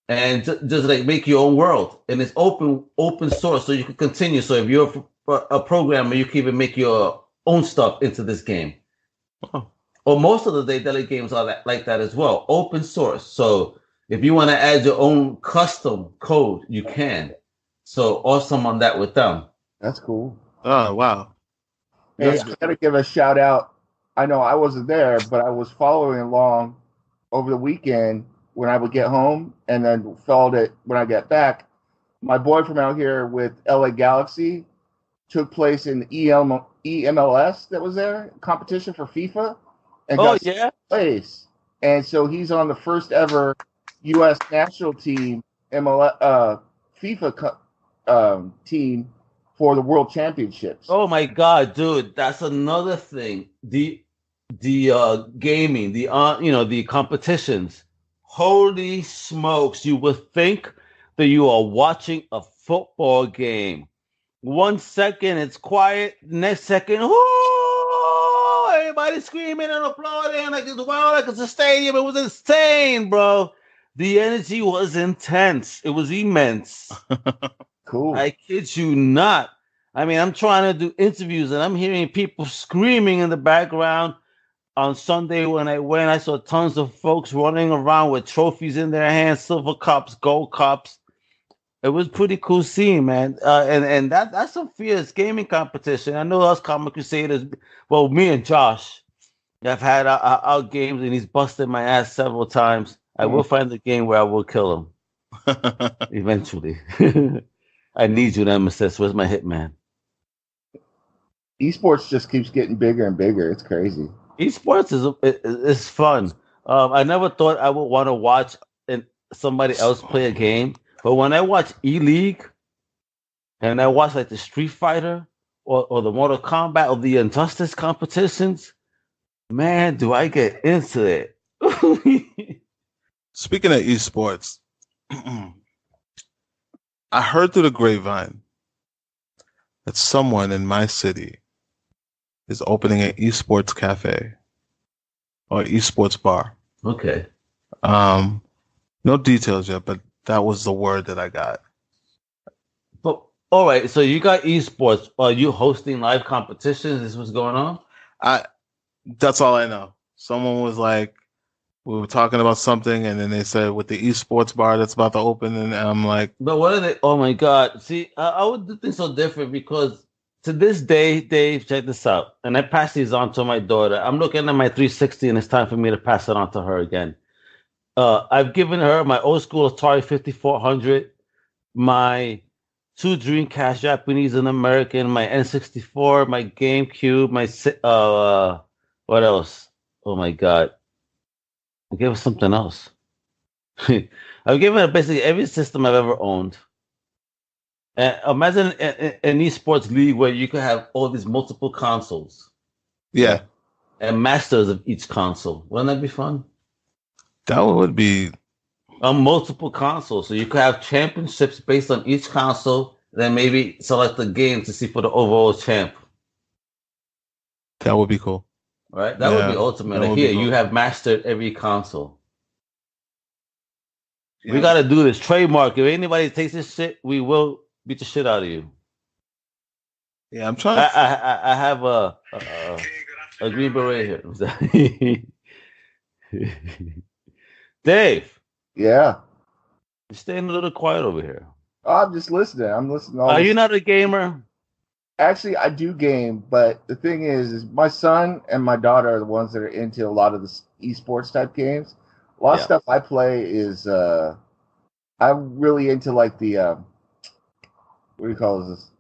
and just like make your own world, and it's open source, so you can continue. So if you're a programmer, you can even make your own stuff into this game. Oh. Or most of the Daedalic games are like that as well, open source. So if you want to add your own custom code, you can. So awesome on that with them. That's cool. Oh, wow. Hey, I got to give a shout out. I know I wasn't there, but I was following along over the weekend when I would get home, and then followed it when I get back. My boy from out here with LA Galaxy took place in EMLS that was there, competition for FIFA. And place. And so he's on the first ever U.S. national team FIFA team for the World Championships. Oh my God, dude, that's another thing. The gaming, the competitions. Holy smokes! You would think that you are watching a football game. 1 second it's quiet, next second, everybody screaming and applauding like it's wild, like it's a stadium. It was insane, bro. The energy was intense. It was immense. Cool. I kid you not. I mean, I'm trying to do interviews and I'm hearing people screaming in the background. On Sunday when I went, I saw tons of folks running around with trophies in their hands, silver cups, gold cups. It was pretty cool seeing, man. And that's some fierce gaming competition. I know us Comic Crusaders, well, me and Josh have had our games, and he's busted my ass several times. I will find the game where I will kill him eventually. I need you, Nemesis. Where's my hitman? Esports just keeps getting bigger and bigger. It's crazy. Esports is fun. I never thought I would want to watch somebody else play a game. But when I watch E-League and I watch like the Street Fighter or the Mortal Kombat or the Injustice competitions, man, do I get into it. Speaking of esports, I heard through the grapevine that someone in my city is opening an esports cafe or esports bar. Okay. No details yet, but that was the word that I got. But all right, so you got esports. Are you hosting live competitions? Is what's going on? That's all I know. Someone was like, we were talking about something, and then they said with the esports bar that's about to open, and I'm like, But what are they? Oh my God! See, I would do things so different because to this day, Dave, check this out, and I pass these on to my daughter. I'm looking at my 360, and it's time for me to pass it on to her again. I've given her my old school Atari 5400, my two Dreamcast Japanese and American, my N64, my GameCube, what else? Oh my God! I gave her something else. I've given her basically every system I've ever owned. Imagine an esports league where you could have all these multiple consoles. yeah, And masters of each console. Wouldn't that be fun? that would be. On multiple consoles. So you could have championships based on each console, then maybe select a game to see for the overall champ. That would be cool. Right? That would be ultimate. Like, here, cool. You have mastered every console. Yeah. We got to do this. Trademark. If anybody takes this shit, we will beat the shit out of you. Yeah, I'm trying. I have a green beret here. Dave. Yeah. You're staying a little quiet over here. Oh, I'm just listening. I'm listening. Are you not a gamer? Actually, I do game, but the thing is my son and my daughter are the ones that are into a lot of the esports type games. A lot of stuff I play is I'm really into like the what do you call this?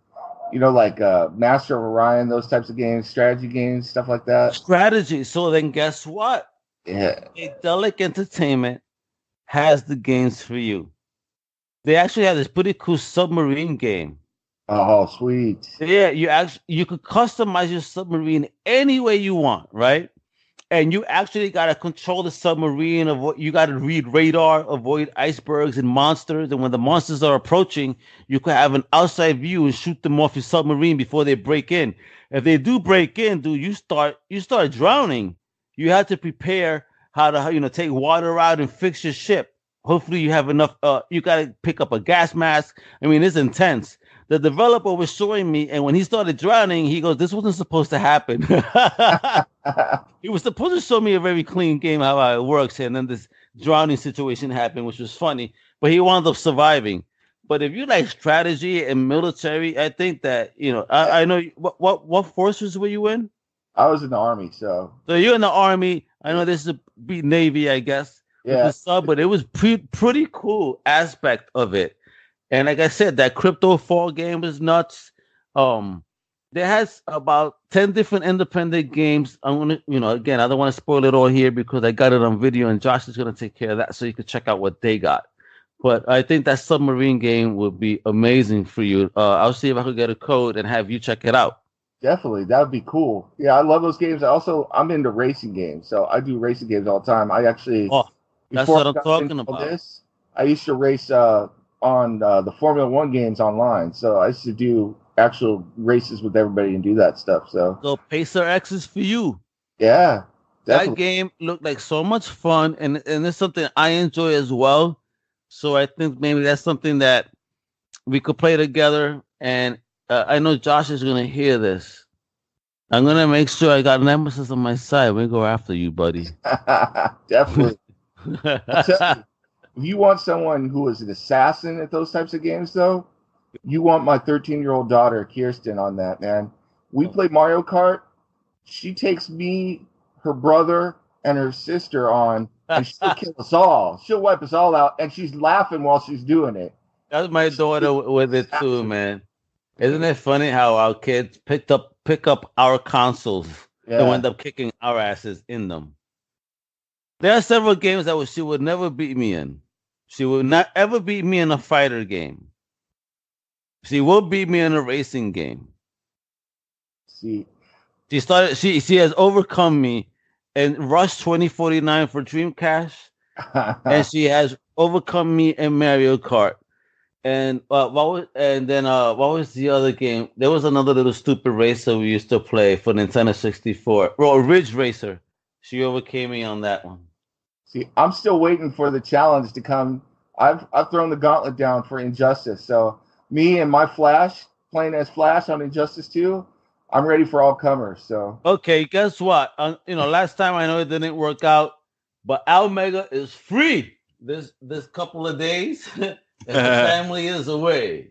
You know, like Master of Orion, those types of games, strategy games, stuff like that. Strategy. So then guess what? Yeah. Idelic Entertainment has the games for you. They actually have this pretty cool submarine game. Oh, sweet. Yeah, you could customize your submarine any way you want, right? And you actually got to control the submarine. You got to read radar, avoid icebergs and monsters. And when the monsters are approaching, you could have an outside view and shoot them off your submarine before they break in. If they do break in, dude, you start drowning. You have to prepare how to take water out and fix your ship. Hopefully you have enough. You got to pick up a gas mask. I mean, it's intense. The developer was showing me, and when he started drowning, he goes, "This wasn't supposed to happen." He was supposed to show me a very clean game, how it works, and then this drowning situation happened, which was funny. But he wound up surviving. But if you like strategy and military, I think that I know what forces were you in? I was in the Army, so you're in the Army. I know this is a Navy, I guess. Yeah, but it was pretty cool aspect of it. And like I said, that crypto fall game was nuts. There has about 10 different independent games. I'm gonna, again, I don't want to spoil it all here because I got it on video, and Josh is gonna take care of that, so you can check out what they got. But I think that submarine game would be amazing for you. I'll see if I could get a code and have you check it out. Definitely, that would be cool. Yeah, I love those games. I'm into racing games, so I do racing games all the time. I actually, that's what I'm talking about. I used to race on the Formula One games online, so I used to do actual races with everybody and do that stuff. So Pacer X is for you. Yeah, definitely. That game looked like so much fun, and it's something I enjoy as well. So I think maybe that's something that we could play together. And I know Josh is gonna hear this. I'm gonna make sure I got Nemesis on my side. We go after you, buddy. Definitely. I'll tell you, if you want someone who is an assassin at those types of games, though, you want my 13-year-old daughter, Kirsten, on that, man. We play Mario Kart. She takes me, her brother, and her sister on, and she'll kill us all. She'll wipe us all out, and she's laughing while she's doing it. That's my daughter with it, too, man. Isn't it funny how our kids pick up our consoles and end up kicking our asses in them? There are several games that she would never beat me in. She would not ever beat me in a fighter game. She will beat me in a racing game. See, she has overcome me in Rush 2049 for Dreamcast, and she has overcome me in Mario Kart. And what was the other game? There was another little stupid racer we used to play for Nintendo 64. Well, Ridge Racer. She overcame me on that one. See, I'm still waiting for the challenge to come. I've thrown the gauntlet down for Injustice. So me and my Flash playing as Flash on Injustice 2, I'm ready for all comers. So okay, guess what? Last time I know it didn't work out, but Omega is free this couple of days if the family is away.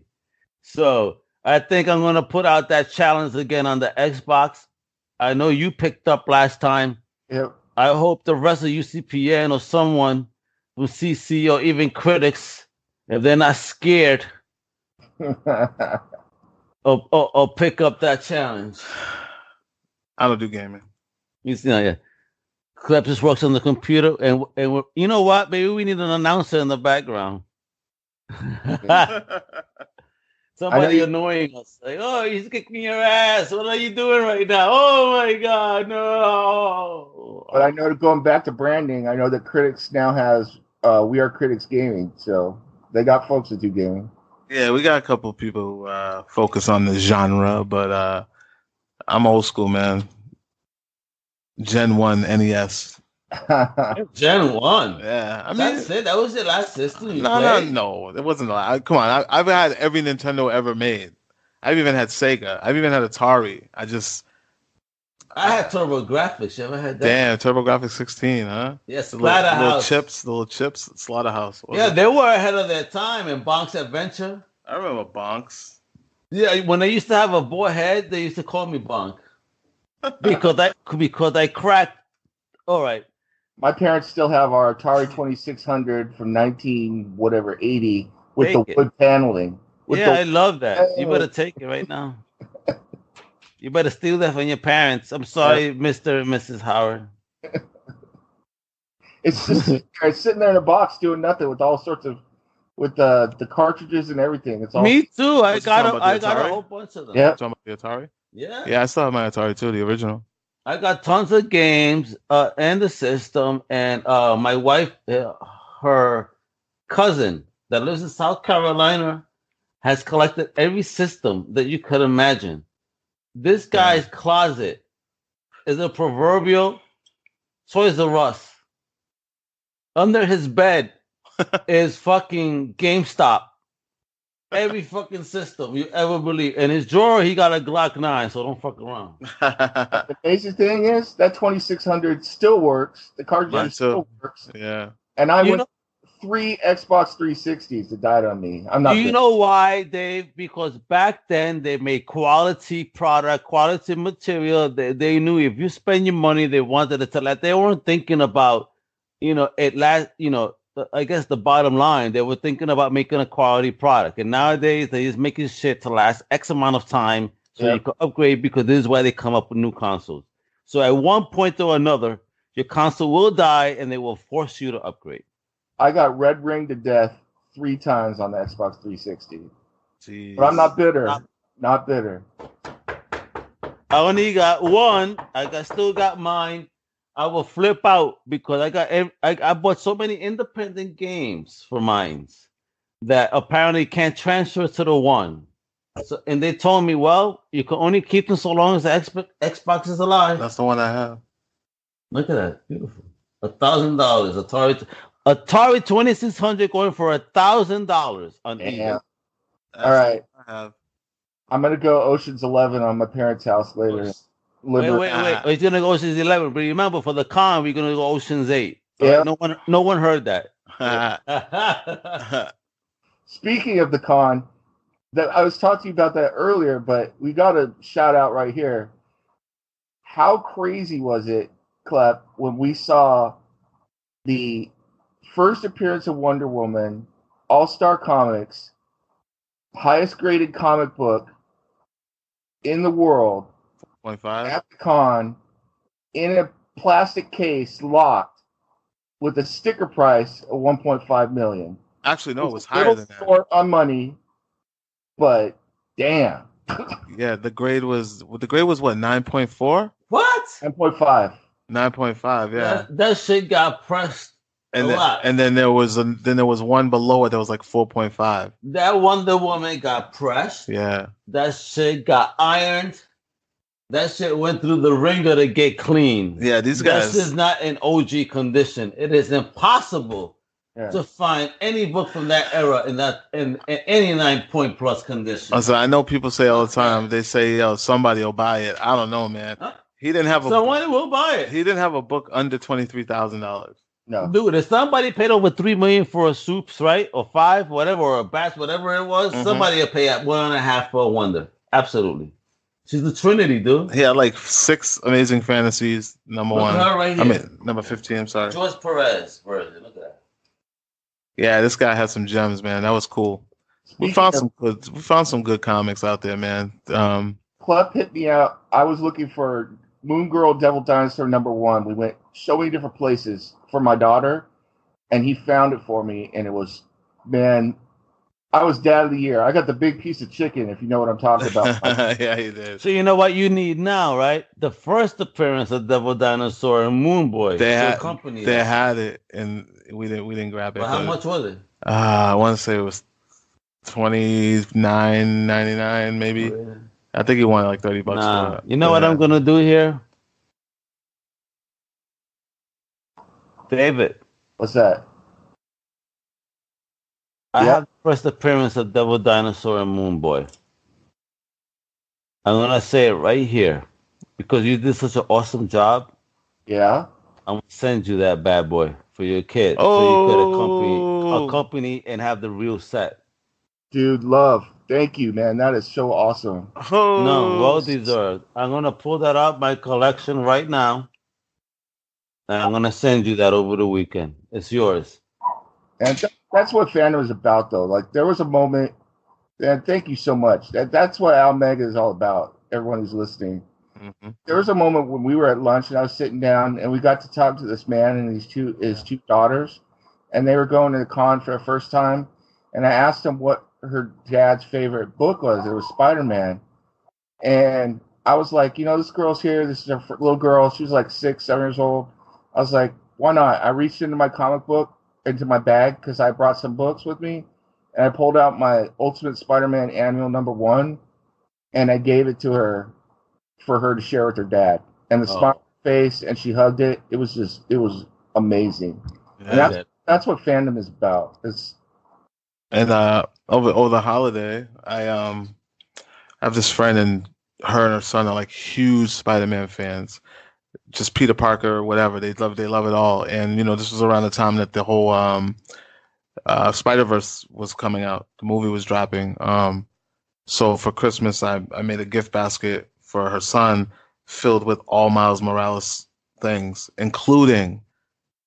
So I think I'm gonna put out that challenge again on the Xbox. I know you picked up last time. Yep. I hope the rest of UCPN or someone from CC or even critics, if they're not scared, or pick up that challenge. I don't do gaming. You see, yeah. Klep just works on the computer, and you know what? Maybe we need an announcer in the background. Somebody annoying us, like, "Oh, he's kicking your ass. What are you doing right now? Oh my God, no!" But I know that going back to branding, I know that Critics now has We Are Critics Gaming, so they got folks that do gaming. Yeah, we got a couple of people who focus on the genre, but I'm old school, man. Gen 1 NES. Gen 1? Yeah. I mean, that's it? That was your last system? No. It wasn't a lot. Come on. I've had every Nintendo ever made. I've even had Sega. I've even had Atari. I had TurboGrafx. You ever had that? Damn, TurboGrafx 16, huh? Yes, the Splatterhouse. little chips, Slaughterhouse. Yeah, they were ahead of their time in Bonk's Adventure. I remember Bonks. Yeah, when they used to have a boy head, they used to call me Bonk. because I cracked. All right. My parents still have our Atari 2600 from 80 with the wood paneling. I love that. You better take it right now. You better steal that from your parents. I'm sorry, Mr. and Mrs. Howard. It's just it's sitting there in a box doing nothing with all sorts of the cartridges and everything. It's all me too. I got a whole bunch of them. Yeah. Talking about the Atari? Yeah. Yeah, I still have my Atari too, the original. I got tons of games and the system, and my wife, her cousin that lives in South Carolina, has collected every system that you could imagine. This guy's closet is a proverbial Toys R Us. Under his bed is fucking GameStop. Every fucking system you ever believe. In his drawer, he got a Glock 9, so don't fuck around. The basic thing is that 2600 still works. The cartridge still works. Yeah. And I went 3 Xbox 360s that died on me. I'm not. Do you know why, Dave? Because back then they made quality product, quality material. They knew if you spend your money, they wanted it to last. They weren't thinking about, I guess the bottom line, they were thinking about making a quality product. And nowadays, they're just making shit to last X amount of time so you can upgrade, because this is why they come up with new consoles. So at one point or another, your console will die and they will force you to upgrade. I got red ringed to death 3 times on the Xbox 360. Jeez. But I'm not bitter. Not bitter. I only got one. Still got mine. I will flip out because I bought so many independent games for mine that apparently can't transfer to the one. So, and they told me, well, you can only keep them so long as the Xbox is alive. That's the one I have. Look at that, beautiful. $1,000 Atari 2600 going for $1,000 on eBay. All right, I'm gonna go Ocean's 11 on my parents' house later. Wait. He's gonna go Ocean's 11, but remember, for the con, we're gonna go Ocean's 8. Yeah. Right? No one heard that. Speaking of the con, that I was talking to you about that earlier, but we got a shout out right here. How crazy was it, Klep, when we saw the first appearance of Wonder Woman, All-Star Comics, highest graded comic book in the world, 0.5 at the con, in a plastic case, locked, with a sticker price of $1.5 million. Actually, no, it was higher than that. Short on money, but damn. Yeah, the grade was what, 9.4? What? 9.5. 9.5, yeah. That shit got pressed and a lot. And then there was one below it that was like 4.5. That Wonder Woman got pressed. Yeah. That shit got ironed. That shit went through the ringer to get clean. Yeah, these guys. This is not in OG condition. It is impossible to find any book from that era in any 9-point plus condition. So I know people say all the time. They say, "Yo, somebody will buy it." I don't know, man. He didn't have someone will buy it. He didn't have a book under $23,000. No. Dude, if somebody paid over $3 million for a Soups, right, or five, whatever, or a Bats, whatever it was, somebody will pay at 1.5 for a Wonder. Absolutely. She's the Trinity, dude. He had like 6 Amazing Fantasies. Number Look one. at her right here. I mean, number 15. I'm sorry. George Perez version. Look at that. Yeah, this guy had some gems, man. That was cool. We found some good comics out there, man. Club hit me out. I was looking for Moon Girl Devil Dinosaur #1. We went so many different places for my daughter, and he found it for me, and it was, man, I was dad of the year. I got the big piece of chicken, if you know what I'm talking about. Yeah, he did. So you know what you need now, right? The first appearance of Devil Dinosaur and Moon Boy. They had it, and we didn't grab it. But how much was it? I want to say it was $29.99, maybe. Oh, yeah. I think he wanted like $30 for it. You know what I'm gonna do here, David? What's that? I have the first appearance of Devil Dinosaur and Moon Boy. I'm gonna say it right here because you did such an awesome job. Yeah. I'm gonna send you that bad boy for your kid, so you could accompany and have the real set. Dude, love. Thank you, man. That is so awesome. No, well deserved. I'm gonna pull that out my collection right now, and I'm gonna send you that over the weekend. It's yours. And that's what fandom is about, though. Like, there was a moment, and thank you so much. That's what Almega is all about. Everyone who's listening. Mm-hmm. There was a moment when we were at lunch, and I was sitting down, and we got to talk to this man and his two daughters, and they were going to the con for the first time. And I asked them what her dad's favorite book was. It was Spider-Man. And I was like, you know, this girl's here. This is her little girl. She was like 6, 7 years old. I was like, why not? I reached into my comic book, into my bag, because I brought some books with me. And I pulled out my Ultimate Spider-Man Annual #1, and I gave it to her for her to share with her dad. And the smile on her face, and she hugged it. It was amazing. Yeah. And that's what fandom is about. And over the holiday, I have this friend, and her and her son are like huge Spider-Man fans. Just Peter Parker, whatever, they love it all. And you know, this was around the time that the whole Spider-Verse was coming out. The movie was dropping. So for Christmas, I made a gift basket for her son filled with all Miles Morales things, including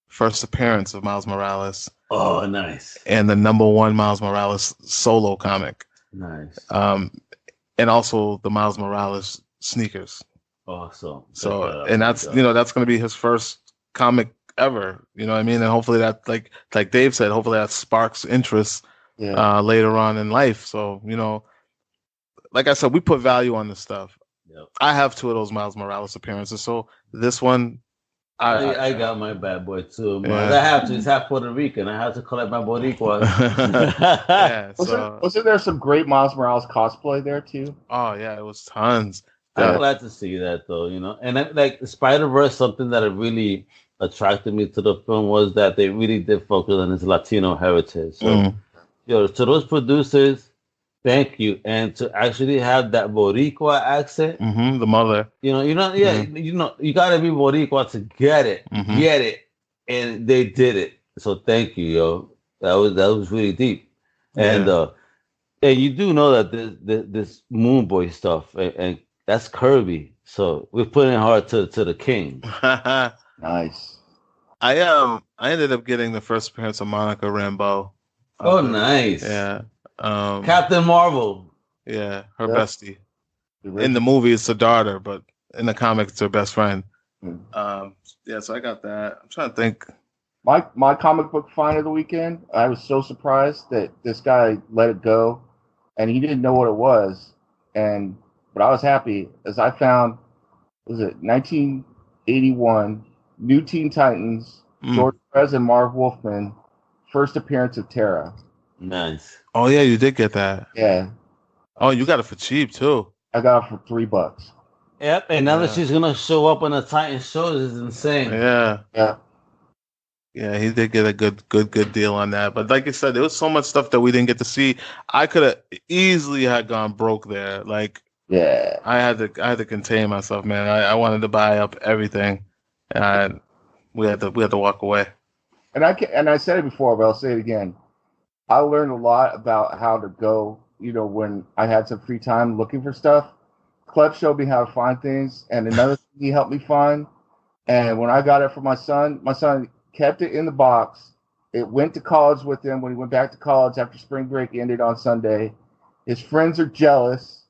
first appearance of Miles Morales. Oh, nice. And the #1 Miles Morales solo comic. Nice. And also the Miles Morales sneakers. Awesome. So, and that's, you know, that's going to be his first comic ever. You know what I mean? And hopefully that, like Dave said, hopefully that sparks interest later on in life. So, you know, like I said, we put value on this stuff. Yep. I have 2 of those Miles Morales appearances. So this one, I got my bad boy too. Yeah. I have to. It's half Puerto Rican. I have to collect my Boricuas. Yeah. Wasn't there some great Miles Morales cosplay there too? Oh yeah, it was tons. I'm glad to see that though. You know, and like Spider-Verse, something that really attracted me to the film was that they really did focus on his Latino heritage. So, to those producers, thank you. And to actually have that Boricua accent, the mother, you know, you gotta be Boricua to get it, and they did it. So thank you, yo. That was really deep, and you do know that this Moon Boy stuff, and that's Kirby. So we're putting hard to the king. Nice. I ended up getting the first appearance of Monica Rambeau. Oh, nice. Yeah. Captain Marvel. Yeah, her bestie. In the movie, it's her daughter, but in the comics, it's her best friend. So I got that. I'm trying to think. My comic book find of the weekend, I was so surprised that this guy let it go, and he didn't know what it was. But I was happy as I found, 1981, New Teen Titans, George Perez and Marv Wolfman, first appearance of Terra. Nice. Oh yeah, you did get that. Yeah. Oh, you got it for cheap too. I got it for $3. Yep, and now that she's gonna show up on the Titan shows is insane. Yeah. Yeah. Yeah, he did get a good deal on that. But like I said, there was so much stuff that we didn't get to see. I could have easily had gone broke there. Like, yeah, I had to contain myself, man. I wanted to buy up everything, and we had to walk away. And I said it before, but I'll say it again. I learned a lot about how to go. When I had some free time looking for stuff, Clef showed me how to find things, and another thing he helped me find. And when I got it for my son kept it in the box. It went to college with him when he went back to college after spring break ended on Sunday. His friends are jealous.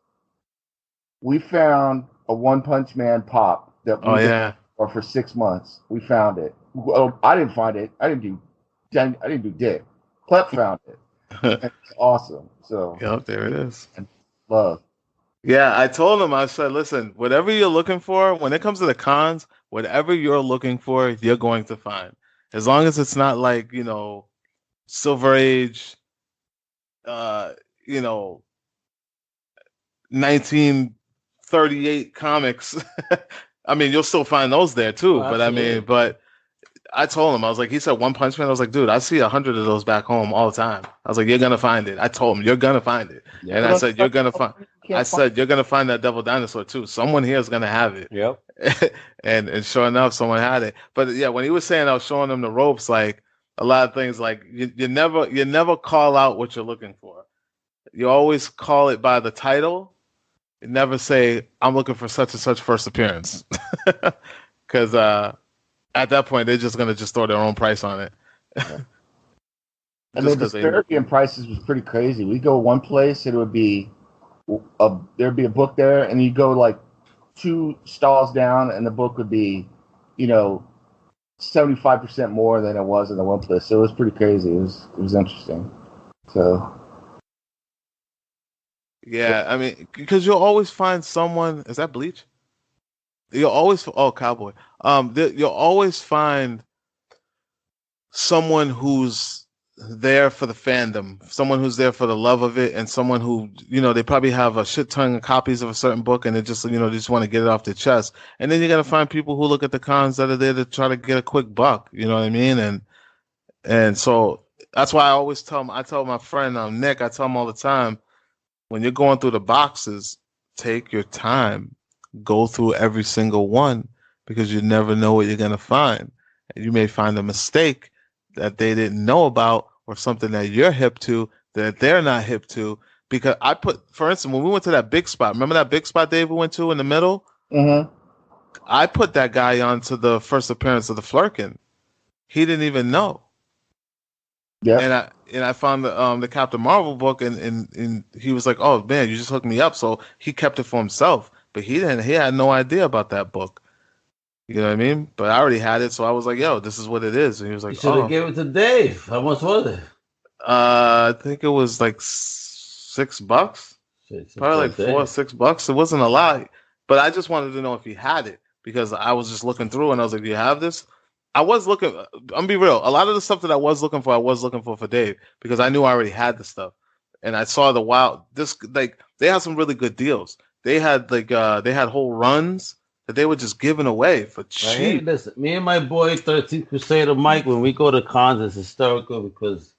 We found a One Punch Man pop that we for 6 months. We found it. Well, I didn't find it. I didn't do dick. Clep found it. It's awesome. So yep, there it is. Love. Yeah, I told him, I said, listen, whatever you're looking for, when it comes to the cons, whatever you're looking for, you're going to find. As long as it's not like, Silver Age, 1938 comics. I mean, you'll still find those there too. Oh, but I told him, I was like, he said One Punch Man. I was like, dude, I see 100 of those back home all the time. I was like, you're gonna find it. I told him, you're gonna find it. Yeah. And I said, you're gonna find. I said, you're gonna find that Devil Dinosaur too. Someone here is gonna have it. Yep. and sure enough, someone had it. But yeah, when he was saying I was showing him the ropes, like a lot of things, like you never call out what you're looking for. You always call it by the title. You never say, I'm looking for such and such first appearance. Because at that point, they're just going to throw their own price on it. Yeah. And the disparity in prices was pretty crazy. We go one place, it would be there'd be a book there, and you go like 2 stalls down, and the book would be, 75% more than it was in the one place. So it was pretty crazy. It was interesting. So. Yeah, I mean, because you'll always find someone. Is that Bleach? You'll always Cowboy. You'll always find someone who's there for the fandom, someone who's there for the love of it, and someone who they probably have a shit ton of copies of a certain book, and they just they just want to get it off their chest. And then you're gonna find people who look at the cons that are there to try to get a quick buck. You know what I mean? And so that's why I tell my friend Nick, I tell him all the time, when you're going through the boxes, take your time. Go through every single one, because you never know what you're going to find. And you may find a mistake that they didn't know about, or something that you're hip to that they're not hip to. Because for instance, when we went to that big spot, remember that big spot Dave we went to in the middle? Mm-hmm. I put that guy on to the first appearance of the Flurkin. He didn't even know. Yeah. And I found the Captain Marvel book, and he was like, "Oh man, you just hooked me up." So he kept it for himself, but he had no idea about that book. You know what I mean? But I already had it, so I was like, "Yo, this is what it is." And he was like, "You should have given it to Dave." How much was it? I think it was like $6. Probably like $4 or $6. It wasn't a lot, but I just wanted to know if he had it, because I was just looking through, and I was like, "Do you have this?" I was looking. I'm gonna be real. A lot of the stuff that I was looking for Dave, because I knew I already had the stuff, and I saw the wild. They had some really good deals. They had whole runs that they were just giving away for cheap. Hey, listen, me and my boy 13th Crusader Mike, when we go to cons, it's hysterical, because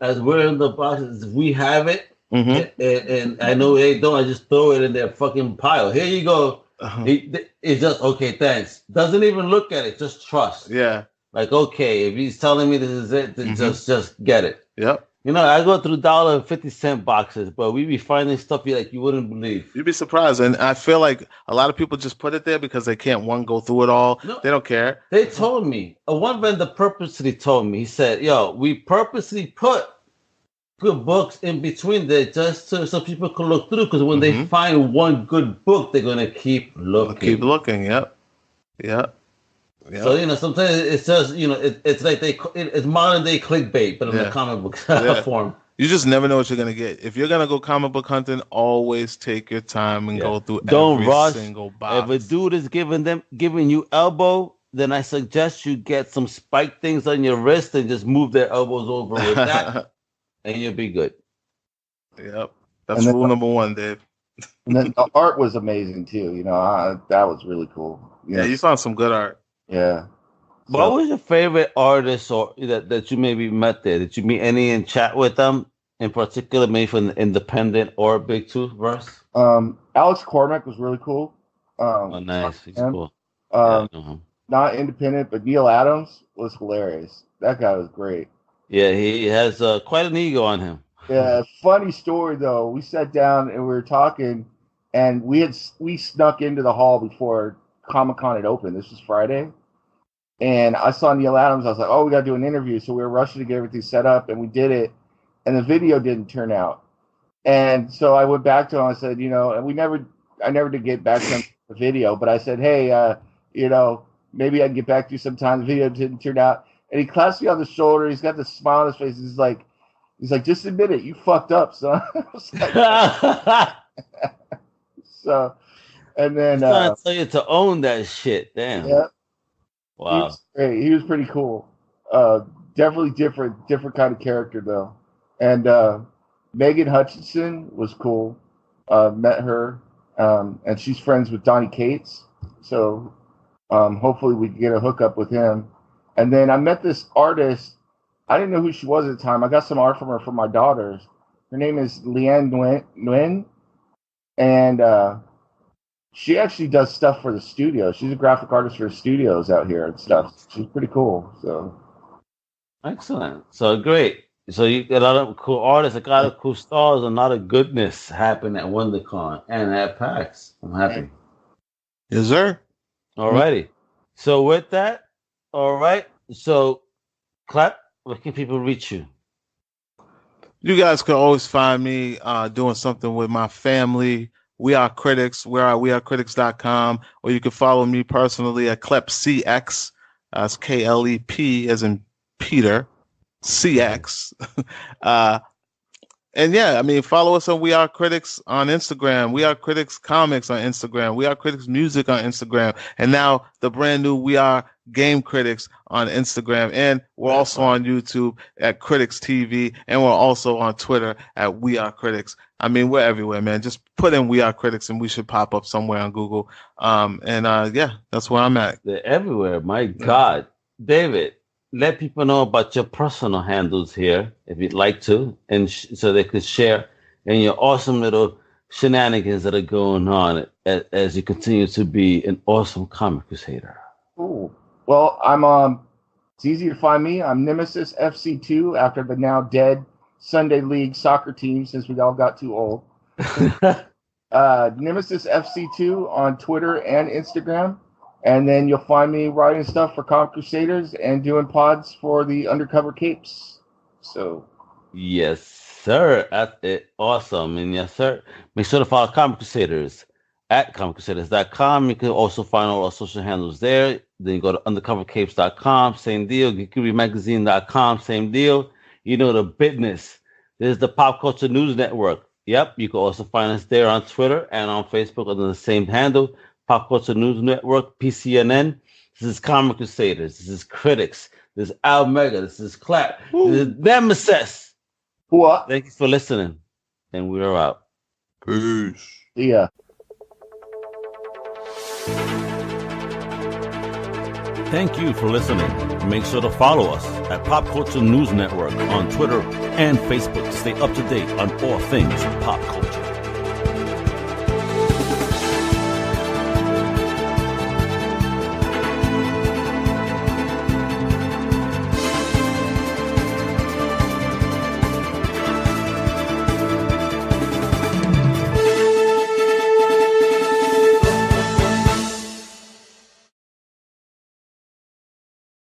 as we're in the boxes, we have it, and I know they don't. I just throw it in their fucking pile. Here you go. It's just, okay, thanks. Doesn't even look at it, just trust. Yeah. Like, okay, if he's telling me this is it, then just get it. Yep. I go through $1.50 boxes, but we be finding stuff you wouldn't believe. You'd be surprised. And I feel like a lot of people just put it there because they can't, go through it all. No, they don't care. They told me, one vendor purposely told me, he said, yo, we purposely put good books in between there just so people can look through, because when they find one good book, they're gonna keep looking. Keep looking. Yep. So sometimes it's just it's like it's modern day clickbait, but in the comic book form. You just never know what you're gonna get. If you're gonna go comic book hunting, always take your time and go through every single box. If a dude is giving you elbow, then I suggest you get some spike things on your wrist and just move their elbows over with that. And you'll be good. Yep. That's rule number 1, Dave. And then the art was amazing too. That was really cool. Yeah, you found some good art. Yeah. What was your favorite artist or that you maybe met there? Did you meet any and chat with them in particular, maybe from the independent or Big Two verse? Alex Cormack was really cool. Nice. He's cool. Not independent, but Neil Adams was hilarious. That guy was great. Yeah, he has quite an ego on him. Yeah, funny story though. We sat down and we were talking, and we snuck into the hall before Comic-Con had opened. This was Friday, and I saw Neil Adams. I was like, "Oh, we got to do an interview." So we were rushing to get everything set up, and we did it. And the video didn't turn out. And so I went back to him. I said, and I never did get back to him the video, but I said, "Hey, maybe I can get back to you sometime." The video didn't turn out, and he claps me on the shoulder. He's got this smile on his face. He's like, "Just admit it. You fucked up, son." So, and then he's trying to tell you to own that shit. Damn. Yeah. Wow. He was great. He was pretty cool. Definitely different kind of character though. And Megan Hutchinson was cool. Met her, and she's friends with Donnie Cates. So hopefully we can get a hookup with him. And then I met this artist. I didn't know who she was at the time. I got some art from her for my daughters. Her name is Leanne Nguyen. And she actually does stuff for the studio. She's a graphic artist for studios out here and stuff. She's pretty cool. So excellent. So great. So you got a lot of cool artists, a lot of cool stars, and a lot of goodness happen at WonderCon and at PAX. I'm happy. Yes, sir. All righty. So with that, all right. So, Clap, where can people reach you? You guys can always find me doing something with my family. We Are Critics. We're at wearecritics.com, or you can follow me personally at KlepCX. That's KLEP as in Peter, CX. And yeah, I mean, follow us on We Are Critics on Instagram. We Are Critics Comics on Instagram. We Are Critics Music on Instagram. And now the brand new We Are Game Critics on Instagram. And we're also on YouTube at Critics TV. And we're also on Twitter at We Are Critics. I mean, we're everywhere, man. Just put in We Are Critics and we should pop up somewhere on Google. Yeah, that's where I'm at. They're everywhere. My God. David, let people know about your personal handles here, if you'd like to, and so they could share in your awesome little shenanigans that are going on as you continue to be an awesome comic crusader. Cool. Well, it's easy to find me. I'm Nemesis FC2 after the now dead Sunday League soccer team since we all got too old. Nemesis FC2 on Twitter and Instagram. And then you'll find me writing stuff for Comic Crusaders and doing pods for the Undercover Capes. So, yes, sir. That's it. Awesome. And yes, sir. Make sure to follow Comic Crusaders at comiccrusaders.com. You can also find all our social handles there. Then you go to undercovercapes.com. Same deal. GeekyMagazine.com. Same deal. You know the business. There's the Pop Culture News Network. Yep. You can also find us there on Twitter and on Facebook under the same handle. Pop Culture News Network, PCNN. This is Comic Crusaders. This is Critics. This is Al Mega. This is Clap. This is Nemesis. What? Thank you for listening. And we are out. Peace. Yeah. Thank you for listening. Make sure to follow us at Pop Culture News Network on Twitter and Facebook to stay up to date on all things pop culture.